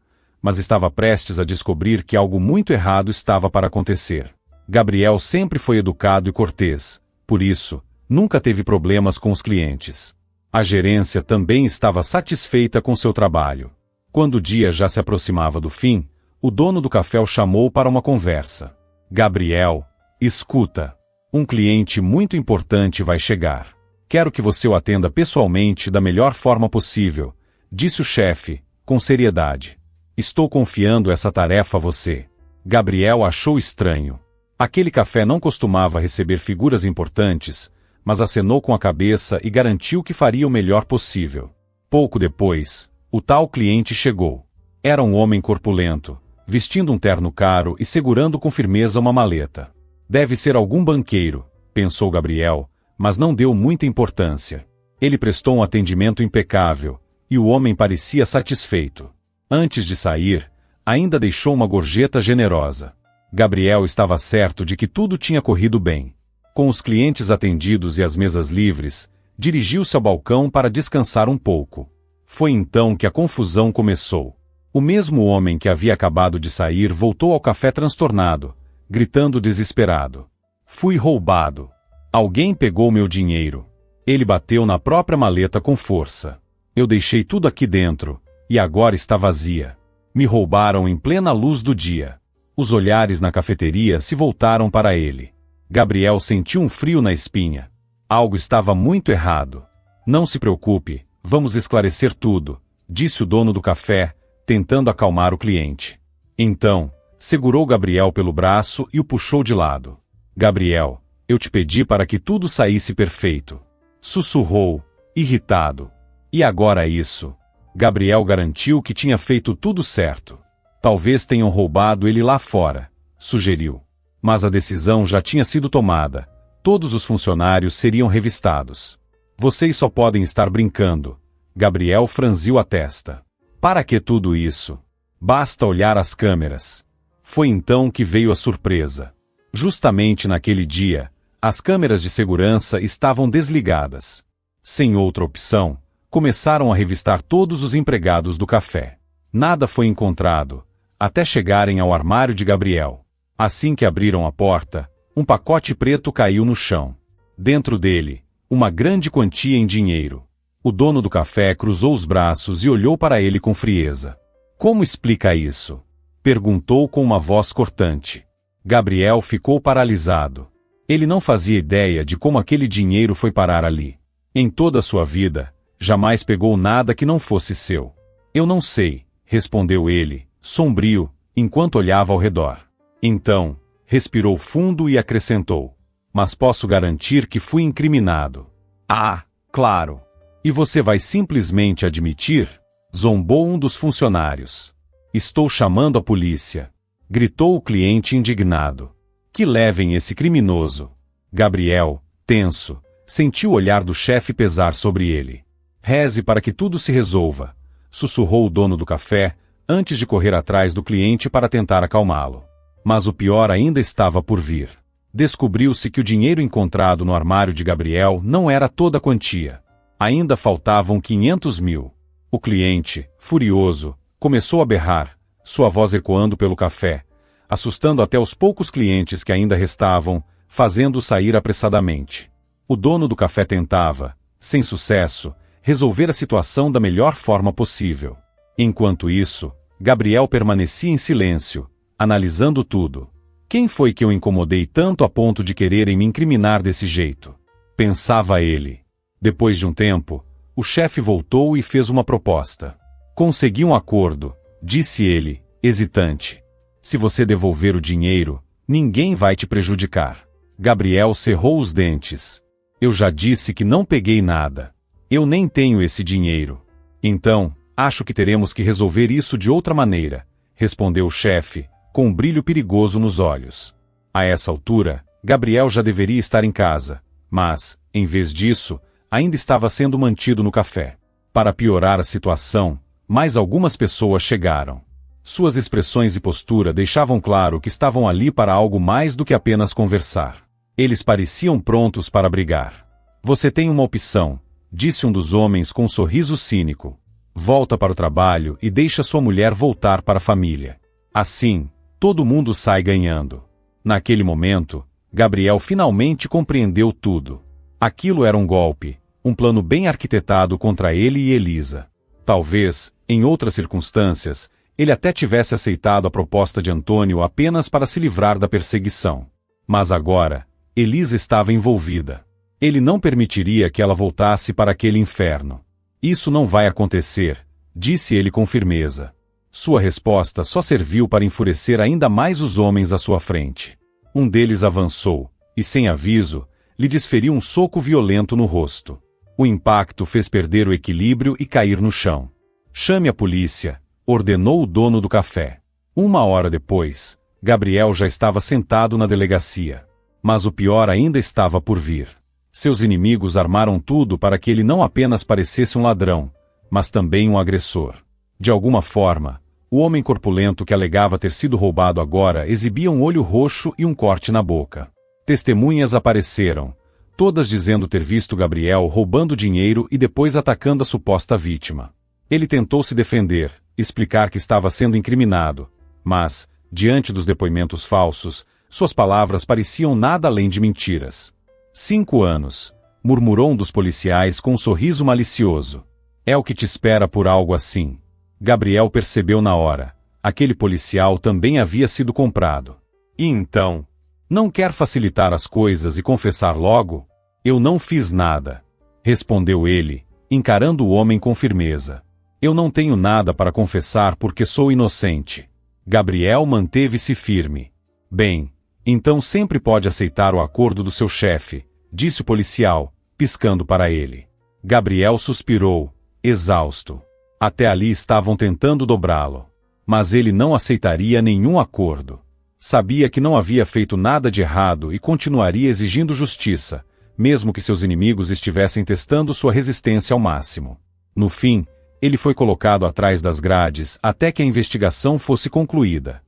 Mas estava prestes a descobrir que algo muito errado estava para acontecer. Gabriel sempre foi educado e cortês, por isso, nunca teve problemas com os clientes. A gerência também estava satisfeita com seu trabalho. Quando o dia já se aproximava do fim, o dono do café o chamou para uma conversa. Gabriel, escuta. Um cliente muito importante vai chegar. Quero que você o atenda pessoalmente da melhor forma possível, disse o chefe, com seriedade. Estou confiando essa tarefa a você. Gabriel achou estranho. Aquele café não costumava receber figuras importantes, mas acenou com a cabeça e garantiu que faria o melhor possível. Pouco depois, o tal cliente chegou. Era um homem corpulento, vestindo um terno caro e segurando com firmeza uma maleta. Deve ser algum banqueiro, pensou Gabriel, mas não deu muita importância. Ele prestou um atendimento impecável, e o homem parecia satisfeito. Antes de sair, ainda deixou uma gorjeta generosa. Gabriel estava certo de que tudo tinha corrido bem. Com os clientes atendidos e as mesas livres, dirigiu-se ao balcão para descansar um pouco. Foi então que a confusão começou. O mesmo homem que havia acabado de sair voltou ao café transtornado, gritando desesperado. Fui roubado. Alguém pegou meu dinheiro. Ele bateu na própria maleta com força. Eu deixei tudo aqui dentro, e agora está vazia. Me roubaram em plena luz do dia. Os olhares na cafeteria se voltaram para ele. Gabriel sentiu um frio na espinha. Algo estava muito errado. Não se preocupe, vamos esclarecer tudo, disse o dono do café, tentando acalmar o cliente. Então, segurou Gabriel pelo braço e o puxou de lado. Gabriel, eu te pedi para que tudo saísse perfeito. Sussurrou, irritado. E agora isso? Gabriel garantiu que tinha feito tudo certo. Talvez tenham roubado ele lá fora, sugeriu. Mas a decisão já tinha sido tomada. Todos os funcionários seriam revistados. Vocês só podem estar brincando. Gabriel franziu a testa. Para que tudo isso? Basta olhar as câmeras. Foi então que veio a surpresa. Justamente naquele dia, as câmeras de segurança estavam desligadas. Sem outra opção, começaram a revistar todos os empregados do café. Nada foi encontrado, até chegarem ao armário de Gabriel. Assim que abriram a porta, um pacote preto caiu no chão. Dentro dele, uma grande quantia em dinheiro. O dono do café cruzou os braços e olhou para ele com frieza. Como explica isso? Perguntou com uma voz cortante. Gabriel ficou paralisado. Ele não fazia ideia de como aquele dinheiro foi parar ali. Em toda a sua vida, jamais pegou nada que não fosse seu. Eu não sei, respondeu ele, sombrio, enquanto olhava ao redor. Então, respirou fundo e acrescentou. Mas posso garantir que fui incriminado. Ah, claro. E você vai simplesmente admitir? Zombou um dos funcionários. Estou chamando a polícia. Gritou o cliente indignado. Que levem esse criminoso. Gabriel, tenso, sentiu o olhar do chefe pesar sobre ele. Reze para que tudo se resolva, sussurrou o dono do café, antes de correr atrás do cliente para tentar acalmá-lo. Mas o pior ainda estava por vir. Descobriu-se que o dinheiro encontrado no armário de Gabriel não era toda a quantia. Ainda faltavam 500 mil. O cliente, furioso, começou a berrar, sua voz ecoando pelo café, assustando até os poucos clientes que ainda restavam, fazendo-o sair apressadamente. O dono do café tentava, sem sucesso, resolver a situação da melhor forma possível. Enquanto isso, Gabriel permanecia em silêncio, analisando tudo. Quem foi que eu incomodei tanto a ponto de quererem me incriminar desse jeito? Pensava ele. Depois de um tempo, o chefe voltou e fez uma proposta. Consegui um acordo, disse ele, hesitante. Se você devolver o dinheiro, ninguém vai te prejudicar. Gabriel cerrou os dentes. Eu já disse que não peguei nada. Eu nem tenho esse dinheiro. Então, acho que teremos que resolver isso de outra maneira, respondeu o chefe, com um brilho perigoso nos olhos. A essa altura, Gabriel já deveria estar em casa, mas, em vez disso, ainda estava sendo mantido no café. Para piorar a situação, mais algumas pessoas chegaram. Suas expressões e postura deixavam claro que estavam ali para algo mais do que apenas conversar. Eles pareciam prontos para brigar. Você tem uma opção, disse um dos homens com um sorriso cínico. Volta para o trabalho e deixa sua mulher voltar para a família. Assim, todo mundo sai ganhando. Naquele momento, Gabriel finalmente compreendeu tudo. Aquilo era um golpe, um plano bem arquitetado contra ele e Elisa. Talvez, em outras circunstâncias, ele até tivesse aceitado a proposta de Antônio apenas para se livrar da perseguição. Mas agora, Elisa estava envolvida. Ele não permitiria que ela voltasse para aquele inferno. Isso não vai acontecer, disse ele com firmeza. Sua resposta só serviu para enfurecer ainda mais os homens à sua frente. Um deles avançou, e sem aviso, lhe desferiu um soco violento no rosto. O impacto fez perder o equilíbrio e cair no chão. Chame a polícia, ordenou o dono do café. 1 hora depois, Gabriel já estava sentado na delegacia. Mas o pior ainda estava por vir. Seus inimigos armaram tudo para que ele não apenas parecesse um ladrão, mas também um agressor. De alguma forma, o homem corpulento que alegava ter sido roubado agora exibia um olho roxo e um corte na boca. Testemunhas apareceram, todas dizendo ter visto Gabriel roubando dinheiro e depois atacando a suposta vítima. Ele tentou se defender, explicar que estava sendo incriminado, mas, diante dos depoimentos falsos, suas palavras pareciam nada além de mentiras. 5 anos, murmurou um dos policiais com um sorriso malicioso. É o que te espera por algo assim. Gabriel percebeu na hora. Aquele policial também havia sido comprado. E então? Não quer facilitar as coisas e confessar logo? Eu não fiz nada, respondeu ele, encarando o homem com firmeza. Eu não tenho nada para confessar porque sou inocente. Gabriel manteve-se firme. Bem, então sempre pode aceitar o acordo do seu chefe, disse o policial, piscando para ele. Gabriel suspirou, exausto. Até ali estavam tentando dobrá-lo. Mas ele não aceitaria nenhum acordo. Sabia que não havia feito nada de errado e continuaria exigindo justiça, mesmo que seus inimigos estivessem testando sua resistência ao máximo. No fim, ele foi colocado atrás das grades até que a investigação fosse concluída.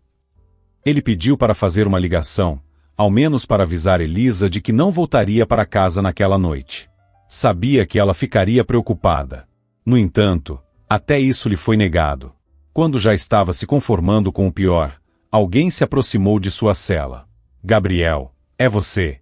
Ele pediu para fazer uma ligação, ao menos para avisar Elisa de que não voltaria para casa naquela noite. Sabia que ela ficaria preocupada. No entanto, até isso lhe foi negado. Quando já estava se conformando com o pior, alguém se aproximou de sua cela. Gabriel, é você.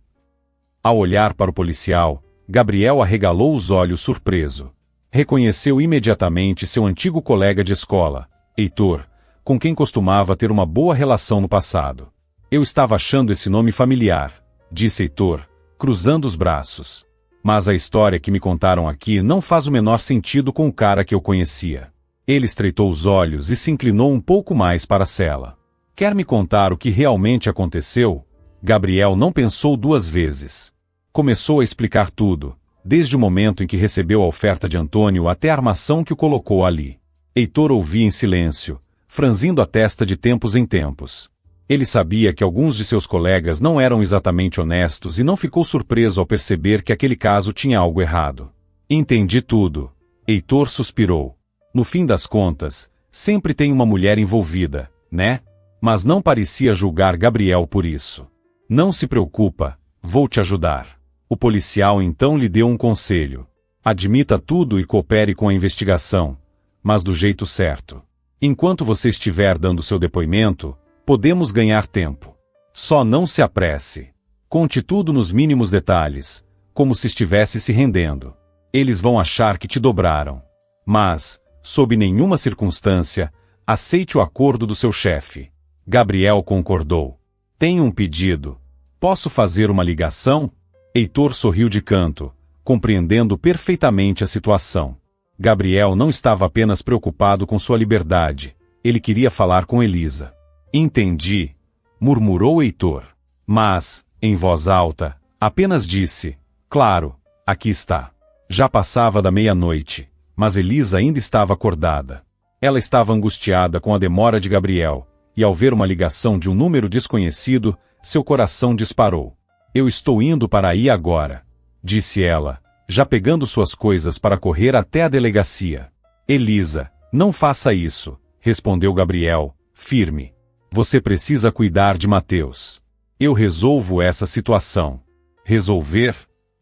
Ao olhar para o policial, Gabriel arregalou os olhos surpreso. Reconheceu imediatamente seu antigo colega de escola, Heitor, com quem costumava ter uma boa relação no passado. Eu estava achando esse nome familiar, disse Heitor, cruzando os braços. Mas a história que me contaram aqui não faz o menor sentido com o cara que eu conhecia. Ele estreitou os olhos e se inclinou um pouco mais para a cela. Quer me contar o que realmente aconteceu? Gabriel não pensou 2 vezes. Começou a explicar tudo, desde o momento em que recebeu a oferta de Antônio até a armação que o colocou ali. Heitor ouvia em silêncio, franzindo a testa de tempos em tempos. Ele sabia que alguns de seus colegas não eram exatamente honestos e não ficou surpreso ao perceber que aquele caso tinha algo errado. Entendi tudo. Heitor suspirou. No fim das contas, sempre tem uma mulher envolvida, né? Mas não parecia julgar Gabriel por isso. Não se preocupa, vou te ajudar. O policial então lhe deu um conselho. Admita tudo e coopere com a investigação, mas do jeito certo. Enquanto você estiver dando seu depoimento, podemos ganhar tempo. Só não se apresse. Conte tudo nos mínimos detalhes, como se estivesse se rendendo. Eles vão achar que te dobraram. Mas, sob nenhuma circunstância, aceite o acordo do seu chefe. Gabriel concordou. Tenho um pedido. Posso fazer uma ligação? Heitor sorriu de canto, compreendendo perfeitamente a situação. Gabriel não estava apenas preocupado com sua liberdade, ele queria falar com Elisa. Entendi, murmurou Heitor. Mas, em voz alta, apenas disse, claro, aqui está. Já passava da meia-noite, mas Elisa ainda estava acordada. Ela estava angustiada com a demora de Gabriel, e ao ver uma ligação de um número desconhecido, seu coração disparou. Eu estou indo para aí agora, disse ela, já pegando suas coisas para correr até a delegacia. Elisa, não faça isso, respondeu Gabriel, firme. Você precisa cuidar de Mateus. Eu resolvo essa situação. Resolver?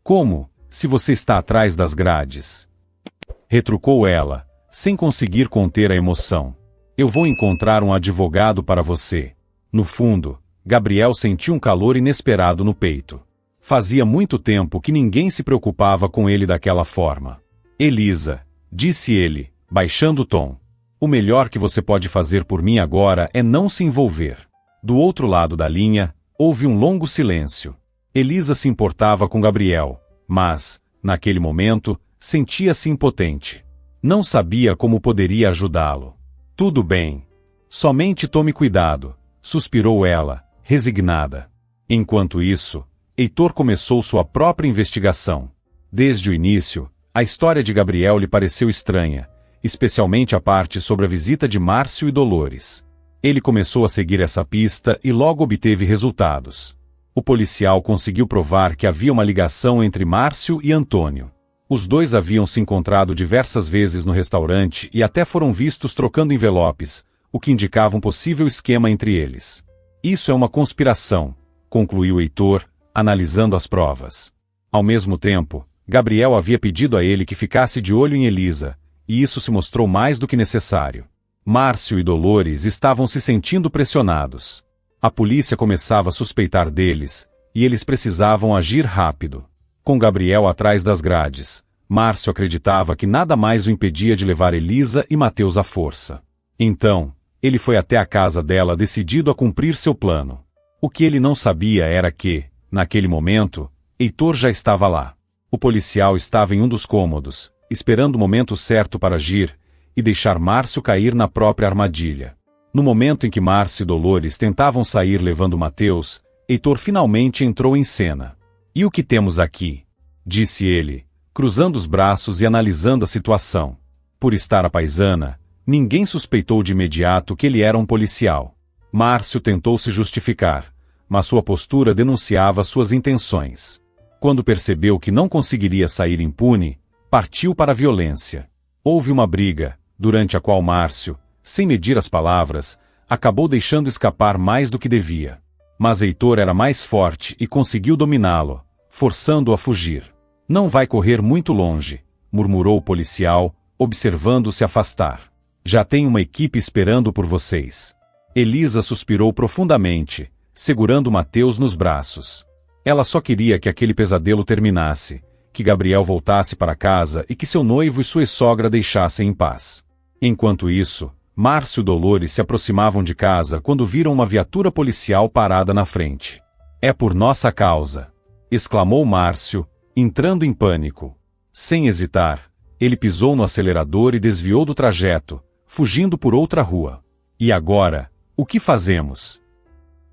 Como, se você está atrás das grades? Retrucou ela, sem conseguir conter a emoção. Eu vou encontrar um advogado para você. No fundo, Gabriel sentiu um calor inesperado no peito. Fazia muito tempo que ninguém se preocupava com ele daquela forma. Elisa, disse ele, baixando o tom. O melhor que você pode fazer por mim agora é não se envolver. Do outro lado da linha, houve um longo silêncio. Elisa se importava com Gabriel, mas, naquele momento, sentia-se impotente. Não sabia como poderia ajudá-lo. Tudo bem. Somente tome cuidado, suspirou ela, resignada. Enquanto isso, Heitor começou sua própria investigação. Desde o início, a história de Gabriel lhe pareceu estranha, especialmente a parte sobre a visita de Márcio e Dolores. Ele começou a seguir essa pista e logo obteve resultados. O policial conseguiu provar que havia uma ligação entre Márcio e Antônio. Os dois haviam se encontrado diversas vezes no restaurante e até foram vistos trocando envelopes, o que indicava um possível esquema entre eles. Isso é uma conspiração, concluiu Heitor, analisando as provas. Ao mesmo tempo, Gabriel havia pedido a ele que ficasse de olho em Elisa, e isso se mostrou mais do que necessário. Márcio e Dolores estavam se sentindo pressionados. A polícia começava a suspeitar deles, e eles precisavam agir rápido. Com Gabriel atrás das grades, Márcio acreditava que nada mais o impedia de levar Elisa e Mateus à força. Então, ele foi até a casa dela decidido a cumprir seu plano. O que ele não sabia era que, naquele momento, Heitor já estava lá. O policial estava em um dos cômodos, esperando o momento certo para agir e deixar Márcio cair na própria armadilha. No momento em que Márcio e Dolores tentavam sair levando Mateus, Heitor finalmente entrou em cena. E o que temos aqui? Disse ele, cruzando os braços e analisando a situação. Por estar à paisana, ninguém suspeitou de imediato que ele era um policial. Márcio tentou se justificar, mas sua postura denunciava suas intenções. Quando percebeu que não conseguiria sair impune, partiu para a violência. Houve uma briga, durante a qual Márcio, sem medir as palavras, acabou deixando escapar mais do que devia. Mas Heitor era mais forte e conseguiu dominá-lo, forçando-o a fugir. Não vai correr muito longe, murmurou o policial, observando-o se afastar. Já tem uma equipe esperando por vocês. Elisa suspirou profundamente, segurando Mateus nos braços. Ela só queria que aquele pesadelo terminasse, que Gabriel voltasse para casa e que seu noivo e sua sogra deixassem em paz. Enquanto isso, Márcio e Dolores se aproximavam de casa quando viram uma viatura policial parada na frente. É por nossa causa, exclamou Márcio, entrando em pânico. Sem hesitar, ele pisou no acelerador e desviou do trajeto, fugindo por outra rua. E agora, o que fazemos?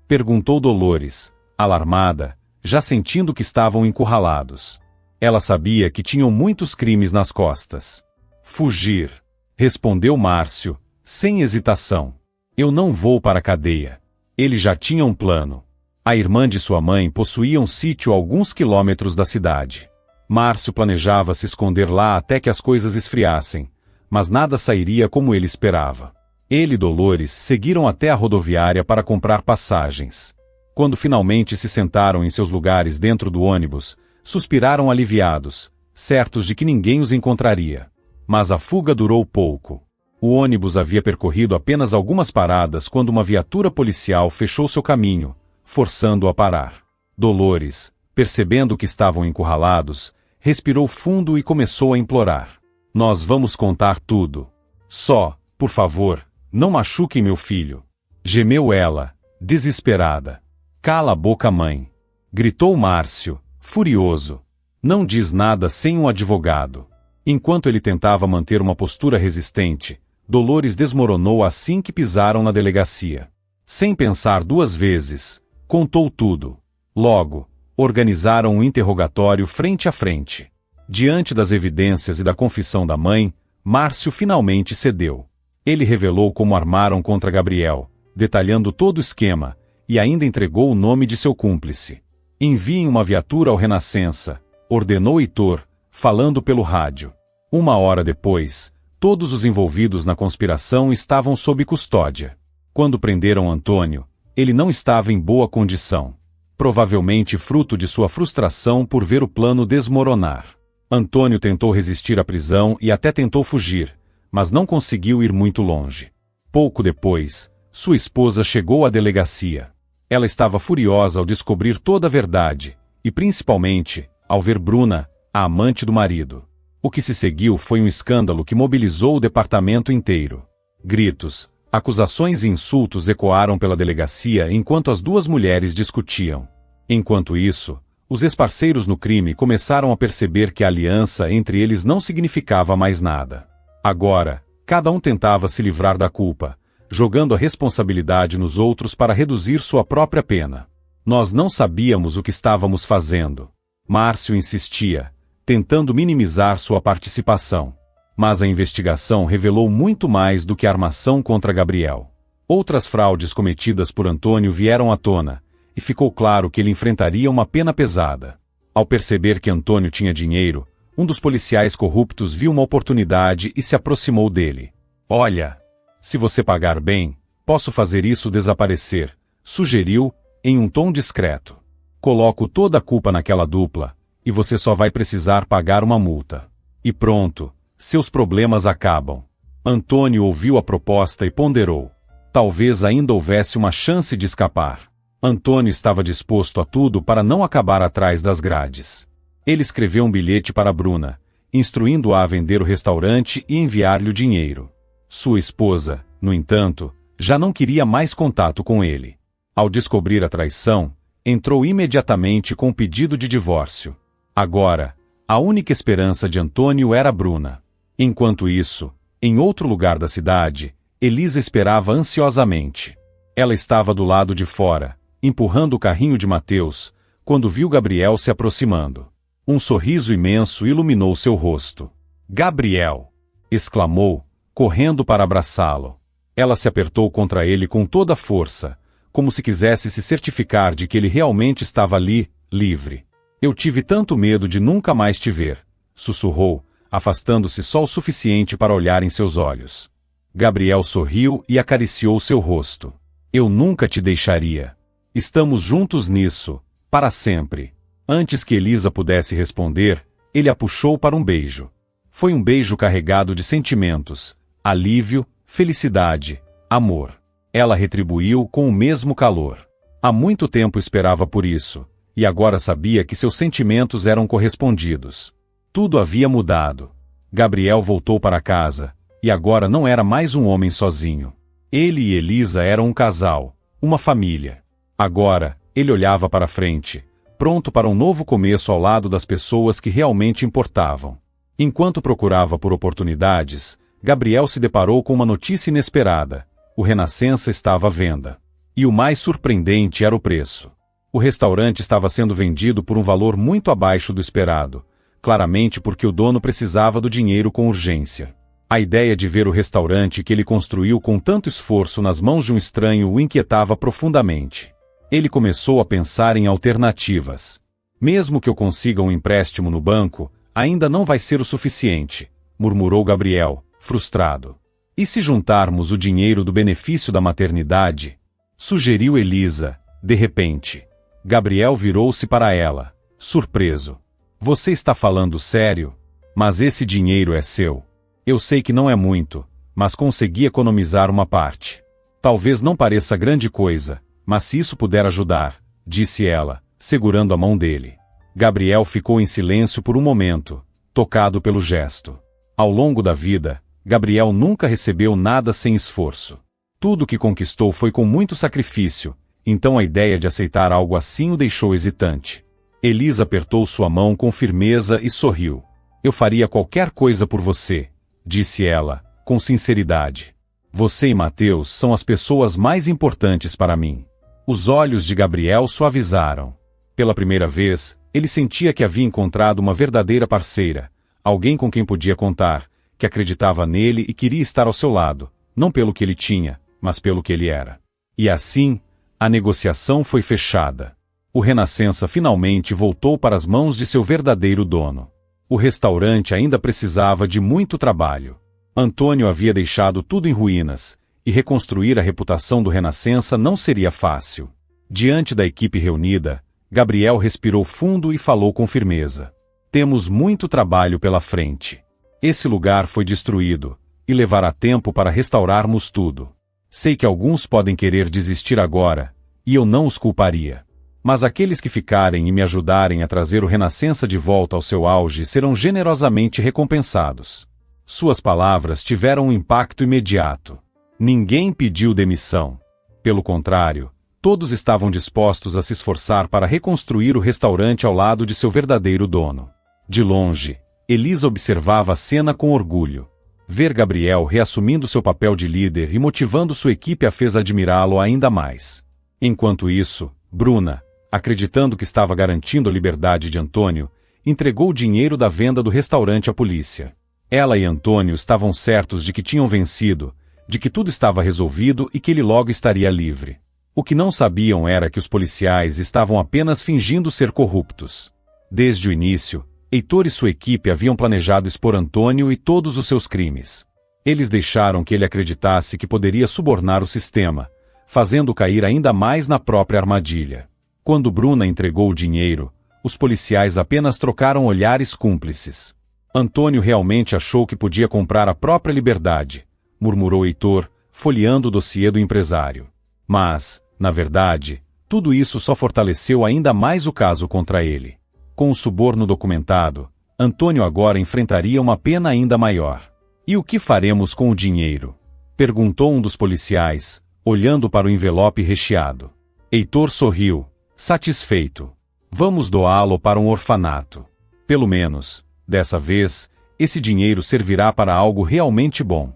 Perguntou Dolores, alarmada, já sentindo que estavam encurralados. Ela sabia que tinham muitos crimes nas costas. Fugir, respondeu Márcio, sem hesitação. Eu não vou para a cadeia. Ele já tinha um plano. A irmã de sua mãe possuía um sítio a alguns quilômetros da cidade. Márcio planejava se esconder lá até que as coisas esfriassem, mas nada sairia como ele esperava. Ele e Dolores seguiram até a rodoviária para comprar passagens. Quando finalmente se sentaram em seus lugares dentro do ônibus, suspiraram aliviados, certos de que ninguém os encontraria. Mas a fuga durou pouco. O ônibus havia percorrido apenas algumas paradas quando uma viatura policial fechou seu caminho, forçando-o a parar. Dolores, percebendo que estavam encurralados, respirou fundo e começou a implorar. Nós vamos contar tudo. Só, por favor, não machuquem meu filho. Gemeu ela, desesperada. Cala a boca, mãe. Gritou Márcio, furioso. Não diz nada sem um advogado. Enquanto ele tentava manter uma postura resistente, Dolores desmoronou assim que pisaram na delegacia. Sem pensar duas vezes, contou tudo. Logo, organizaram um interrogatório frente a frente. Diante das evidências e da confissão da mãe, Márcio finalmente cedeu. Ele revelou como armaram contra Gabriel, detalhando todo o esquema, e ainda entregou o nome de seu cúmplice. Enviem uma viatura ao Renascença, ordenou Heitor, falando pelo rádio. 1 hora depois, todos os envolvidos na conspiração estavam sob custódia. Quando prenderam Antônio, ele não estava em boa condição. Provavelmente fruto de sua frustração por ver o plano desmoronar. Antônio tentou resistir à prisão e até tentou fugir, mas não conseguiu ir muito longe. Pouco depois, sua esposa chegou à delegacia. Ela estava furiosa ao descobrir toda a verdade, e principalmente, ao ver Bruna, a amante do marido. O que se seguiu foi um escândalo que mobilizou o departamento inteiro. Gritos, acusações e insultos ecoaram pela delegacia enquanto as duas mulheres discutiam. Enquanto isso, os ex-parceiros no crime começaram a perceber que a aliança entre eles não significava mais nada. Agora, cada um tentava se livrar da culpa, jogando a responsabilidade nos outros para reduzir sua própria pena. Nós não sabíamos o que estávamos fazendo. Márcio insistia, tentando minimizar sua participação. Mas a investigação revelou muito mais do que a armação contra Gabriel. Outras fraudes cometidas por Antônio vieram à tona, e ficou claro que ele enfrentaria uma pena pesada. Ao perceber que Antônio tinha dinheiro, um dos policiais corruptos viu uma oportunidade e se aproximou dele. "Olha, se você pagar bem, posso fazer isso desaparecer", sugeriu, em um tom discreto. "Coloco toda a culpa naquela dupla, e você só vai precisar pagar uma multa. E pronto, seus problemas acabam." Antônio ouviu a proposta e ponderou. Talvez ainda houvesse uma chance de escapar. Antônio estava disposto a tudo para não acabar atrás das grades. Ele escreveu um bilhete para Bruna, instruindo-a a vender o restaurante e enviar-lhe o dinheiro. Sua esposa, no entanto, já não queria mais contato com ele. Ao descobrir a traição, entrou imediatamente com um pedido de divórcio. Agora, a única esperança de Antônio era Bruna. Enquanto isso, em outro lugar da cidade, Elisa esperava ansiosamente. Ela estava do lado de fora, empurrando o carrinho de Mateus, quando viu Gabriel se aproximando. Um sorriso imenso iluminou seu rosto. "Gabriel!" exclamou, correndo para abraçá-lo. Ela se apertou contra ele com toda a força, como se quisesse se certificar de que ele realmente estava ali, livre. "Eu tive tanto medo de nunca mais te ver", sussurrou, afastando-se só o suficiente para olhar em seus olhos. Gabriel sorriu e acariciou seu rosto. "Eu nunca te deixaria. Estamos juntos nisso, para sempre." Antes que Elisa pudesse responder, ele a puxou para um beijo. Foi um beijo carregado de sentimentos, alívio, felicidade, amor. Ela retribuiu com o mesmo calor. Há muito tempo esperava por isso, e agora sabia que seus sentimentos eram correspondidos. Tudo havia mudado. Gabriel voltou para casa, e agora não era mais um homem sozinho. Ele e Elisa eram um casal, uma família. Agora, ele olhava para frente, pronto para um novo começo ao lado das pessoas que realmente importavam. Enquanto procurava por oportunidades, Gabriel se deparou com uma notícia inesperada. O Renascença estava à venda. E o mais surpreendente era o preço. O restaurante estava sendo vendido por um valor muito abaixo do esperado, claramente porque o dono precisava do dinheiro com urgência. A ideia de ver o restaurante que ele construiu com tanto esforço nas mãos de um estranho o inquietava profundamente. Ele começou a pensar em alternativas. "Mesmo que eu consiga um empréstimo no banco, ainda não vai ser o suficiente", murmurou Gabriel, frustrado. "E se juntarmos o dinheiro do benefício da maternidade?", sugeriu Elisa, de repente. Gabriel virou-se para ela, surpreso. "Você está falando sério? Mas esse dinheiro é seu. Eu sei que não é muito, mas consegui economizar uma parte. Talvez não pareça grande coisa, mas se isso puder ajudar", disse ela, segurando a mão dele. Gabriel ficou em silêncio por um momento, tocado pelo gesto. Ao longo da vida, Gabriel nunca recebeu nada sem esforço. Tudo o que conquistou foi com muito sacrifício, então a ideia de aceitar algo assim o deixou hesitante. Elisa apertou sua mão com firmeza e sorriu. "Eu faria qualquer coisa por você", disse ela, com sinceridade. "Você e Mateus são as pessoas mais importantes para mim." Os olhos de Gabriel suavizaram. Pela primeira vez, ele sentia que havia encontrado uma verdadeira parceira, alguém com quem podia contar, que acreditava nele e queria estar ao seu lado, não pelo que ele tinha, mas pelo que ele era. E assim, a negociação foi fechada. O Renascença finalmente voltou para as mãos de seu verdadeiro dono. O restaurante ainda precisava de muito trabalho. Antônio havia deixado tudo em ruínas, e reconstruir a reputação do Renascença não seria fácil. Diante da equipe reunida, Gabriel respirou fundo e falou com firmeza. "Temos muito trabalho pela frente. Esse lugar foi destruído, e levará tempo para restaurarmos tudo. Sei que alguns podem querer desistir agora, e eu não os culparia. Mas aqueles que ficarem e me ajudarem a trazer o Renascença de volta ao seu auge serão generosamente recompensados. Suas palavras tiveram um impacto imediato. Ninguém pediu demissão. Pelo contrário, todos estavam dispostos a se esforçar para reconstruir o restaurante ao lado de seu verdadeiro dono. De longe, Elisa observava a cena com orgulho. Ver Gabriel reassumindo seu papel de líder e motivando sua equipe a fez admirá-lo ainda mais. Enquanto isso, Bruna, acreditando que estava garantindo a liberdade de Antônio, entregou o dinheiro da venda do restaurante à polícia. Ela e Antônio estavam certos de que tinham vencido, de que tudo estava resolvido e que ele logo estaria livre. O que não sabiam era que os policiais estavam apenas fingindo ser corruptos. Desde o início, Heitor e sua equipe haviam planejado expor Antônio e todos os seus crimes. Eles deixaram que ele acreditasse que poderia subornar o sistema, fazendo-o cair ainda mais na própria armadilha. Quando Bruna entregou o dinheiro, os policiais apenas trocaram olhares cúmplices. Antônio realmente achou que podia comprar a própria liberdade, murmurou Heitor, folheando o dossiê do empresário. Mas, na verdade, tudo isso só fortaleceu ainda mais o caso contra ele. Com o suborno documentado, Antônio agora enfrentaria uma pena ainda maior. E o que faremos com o dinheiro? Perguntou um dos policiais, olhando para o envelope recheado. Heitor sorriu, satisfeito. Vamos doá-lo para um orfanato. Pelo menos, dessa vez, esse dinheiro servirá para algo realmente bom.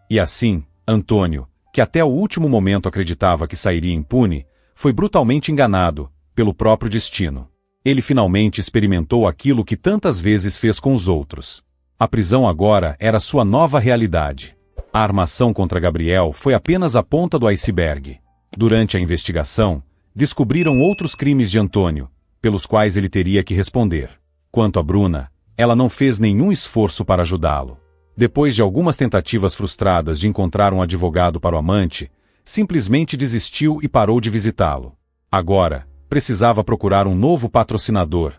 E assim, Antônio, que até o último momento acreditava que sairia impune, foi brutalmente enganado, pelo próprio destino. Ele finalmente experimentou aquilo que tantas vezes fez com os outros. A prisão agora era sua nova realidade. A armação contra Gabriel foi apenas a ponta do iceberg. Durante a investigação, descobriram outros crimes de Antônio, pelos quais ele teria que responder. Quanto a Bruna, ela não fez nenhum esforço para ajudá-lo. Depois de algumas tentativas frustradas de encontrar um advogado para o amante, simplesmente desistiu e parou de visitá-lo. Agora, precisava procurar um novo patrocinador,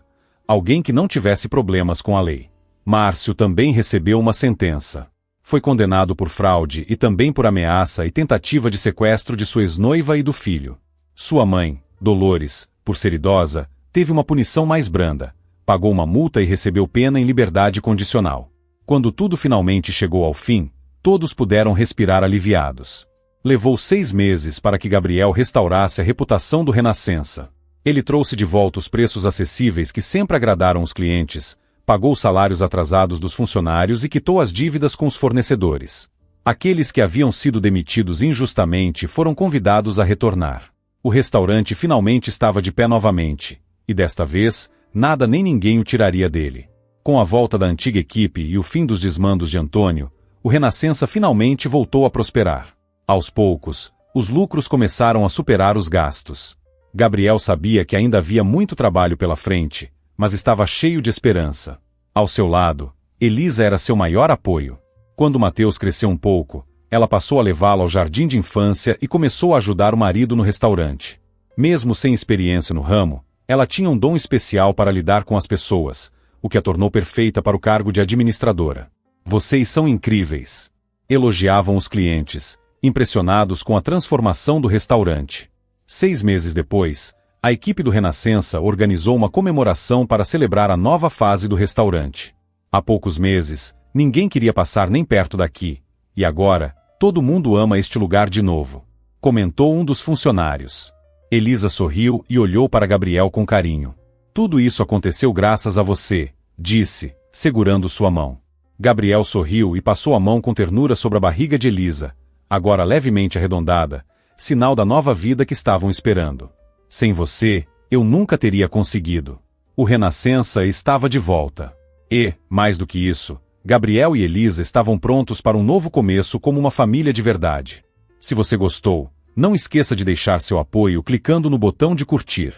alguém que não tivesse problemas com a lei. Márcio também recebeu uma sentença. Foi condenado por fraude e também por ameaça e tentativa de sequestro de sua ex-noiva e do filho. Sua mãe, Dolores, por ser idosa, teve uma punição mais branda, pagou uma multa e recebeu pena em liberdade condicional. Quando tudo finalmente chegou ao fim, todos puderam respirar aliviados. Levou 6 meses para que Gabriel restaurasse a reputação do Renascença. Ele trouxe de volta os preços acessíveis que sempre agradaram os clientes, pagou os salários atrasados dos funcionários e quitou as dívidas com os fornecedores. Aqueles que haviam sido demitidos injustamente foram convidados a retornar. O restaurante finalmente estava de pé novamente, e desta vez, nada nem ninguém o tiraria dele. Com a volta da antiga equipe e o fim dos desmandos de Antônio, o Renascença finalmente voltou a prosperar. Aos poucos, os lucros começaram a superar os gastos. Gabriel sabia que ainda havia muito trabalho pela frente, mas estava cheio de esperança. Ao seu lado, Elisa era seu maior apoio. Quando Mateus cresceu um pouco, ela passou a levá-lo ao jardim de infância e começou a ajudar o marido no restaurante. Mesmo sem experiência no ramo, ela tinha um dom especial para lidar com as pessoas, o que a tornou perfeita para o cargo de administradora. Vocês são incríveis. Elogiavam os clientes, impressionados com a transformação do restaurante. 6 meses depois, a equipe do Renascença organizou uma comemoração para celebrar a nova fase do restaurante. Há poucos meses, ninguém queria passar nem perto daqui, e agora, todo mundo ama este lugar de novo, comentou um dos funcionários. Elisa sorriu e olhou para Gabriel com carinho. Tudo isso aconteceu graças a você, disse, segurando sua mão. Gabriel sorriu e passou a mão com ternura sobre a barriga de Elisa, agora levemente arredondada, sinal da nova vida que estavam esperando. Sem você, eu nunca teria conseguido. O Renascença estava de volta. E, mais do que isso, Gabriel e Elisa estavam prontos para um novo começo como uma família de verdade. Se você gostou, não esqueça de deixar seu apoio clicando no botão de curtir.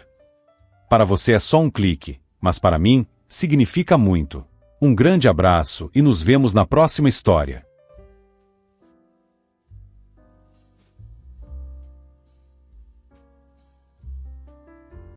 Para você é só um clique, mas para mim, significa muito. Um grande abraço e nos vemos na próxima história.